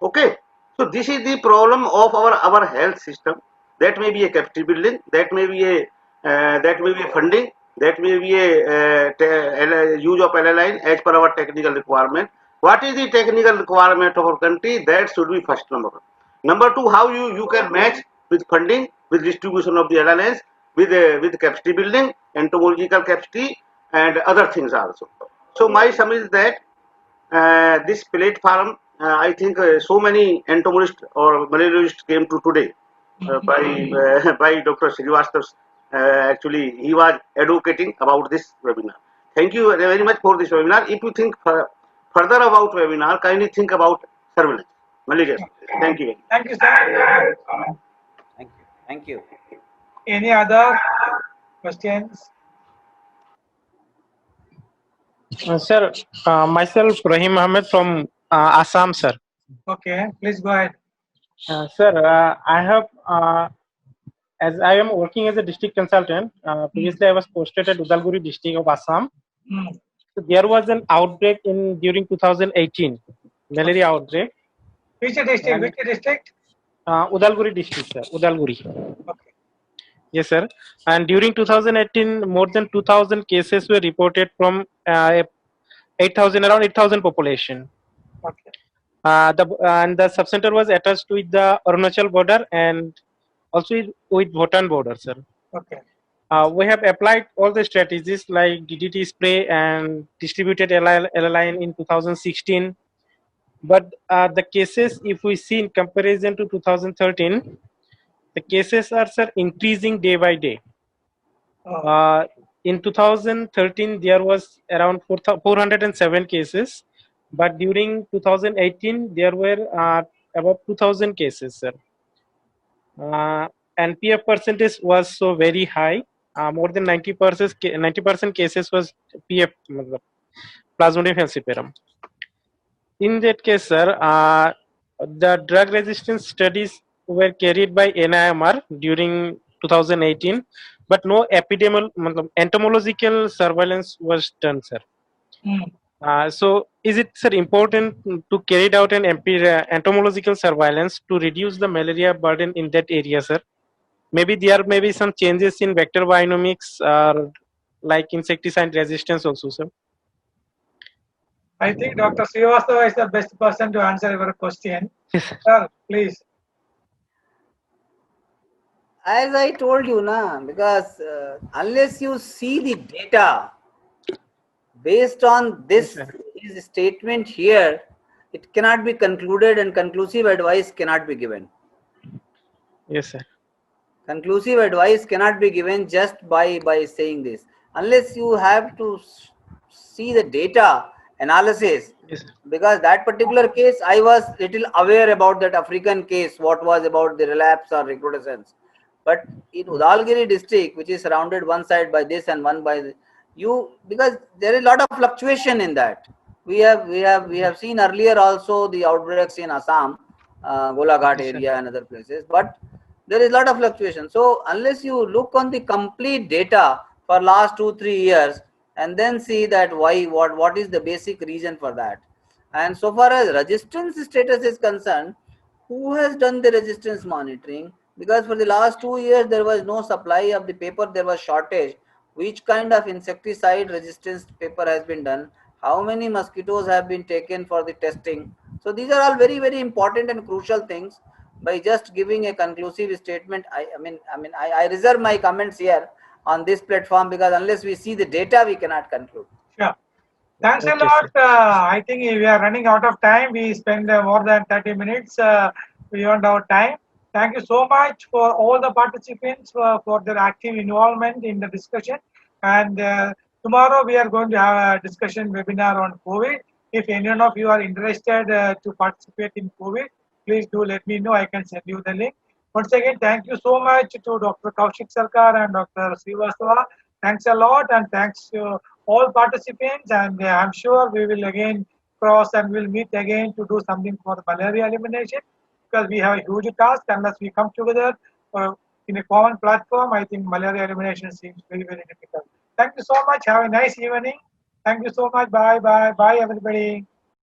Okay, so this is the problem of our health system. That may be a capacity building, that may be a funding, that may be a use of LLI as per our technical requirement. What is the technical requirement of our country? That should be first number one. Number two, how you can match with funding, with distribution of the LLNs, with capacity building, entomological capacity, and other things also. So my sum is that this platform I think so many entomologists or malariologists came to today by Dr. Srivastava. Actually, he was advocating about this webinar. Thank you very much for this webinar. If you think further about webinar, kindly think about surveillance, malaria. Thank you. Thank you, sir. Thank you. Thank you. Any other questions? Sir, myself Rahim Ahmed from Assam, sir. Okay, please go ahead. Sir, I have, as I am working as a district consultant, previously I was posted at Udalguri district of Assam. So there was an outbreak during 2018, malaria outbreak. Which district? Which district? Udalguri district, sir. Udalguri. Okay. Yes, sir. And during 2018, more than 2,000 cases were reported from 8,000, around 8,000 population. Okay. And the subcenter was attached with the Arunachal border and also with Bhutan border, sir. Okay. We have applied all the strategies like DDT spray and distributed LLIN in 2016. But the cases, if we see in comparison to 2013, the cases are, sir, increasing day by day. In 2013, there was around 407 cases, but during 2018, there were about 2,000 cases, sir. And PF percentage was so very high. More than 90% cases was PF, Plasmodium falciparum. In that case, sir, the drug resistance studies were carried by NIMR during 2018, but no entomological surveillance was done, sir. So, is it, sir, important to carry out an entomological surveillance to reduce the malaria burden in that area, sir? Maybe there may be some changes in vector bionomics or like insecticide resistance also, sir. I think Dr. Srivastava is the best person to answer your question. Sir, please. As I told you, because unless you see the data based on this statement here, it cannot be concluded and conclusive advice cannot be given. Yes, sir. Conclusive advice cannot be given just by saying this. Unless you have to see the data analysis. Yes, because that particular case, I was little aware about that African case, what was about the relapse or recrudescence. But in Udalgiri district, which is surrounded one side by this and one by because there is a lot of fluctuation in that. We have seen earlier also the outbreaks in Assam, Golaghat area and other places, but there is a lot of fluctuation. So unless you look on the complete data for last 2-3 years and then see that what is the basic reason for that. And so far as resistance status is concerned, who has done the resistance monitoring? Because for the last 2 years there was no supply of the paper, there was shortage. Which kind of insecticide resistance paper has been done? How many mosquitoes have been taken for the testing? So these are all very, very important and crucial things. By just giving a conclusive statement, I reserve my comments here on this platform, because unless we see the data, we cannot conclude. Sure. Thanks a lot. I think we are running out of time. We spend more than 30 minutes beyond our time. Thank you so much for all the participants for their active involvement in the discussion. And tomorrow we are going to have a discussion webinar on COVID. If anyone of you are interested to participate in COVID, please do let me know. I can send you the link. Once again, thank you so much to Dr. Kaushik Sarkar and Dr. Srivastava. Thanks a lot, and thanks to all participants. And I'm sure we will again cross and we'll meet again to do something for the malaria elimination, because we have a huge task. Unless we come together in a common platform, I think malaria elimination seems very, very difficult. Thank you so much. Have a nice evening. Thank you so much. Bye, bye, bye, everybody.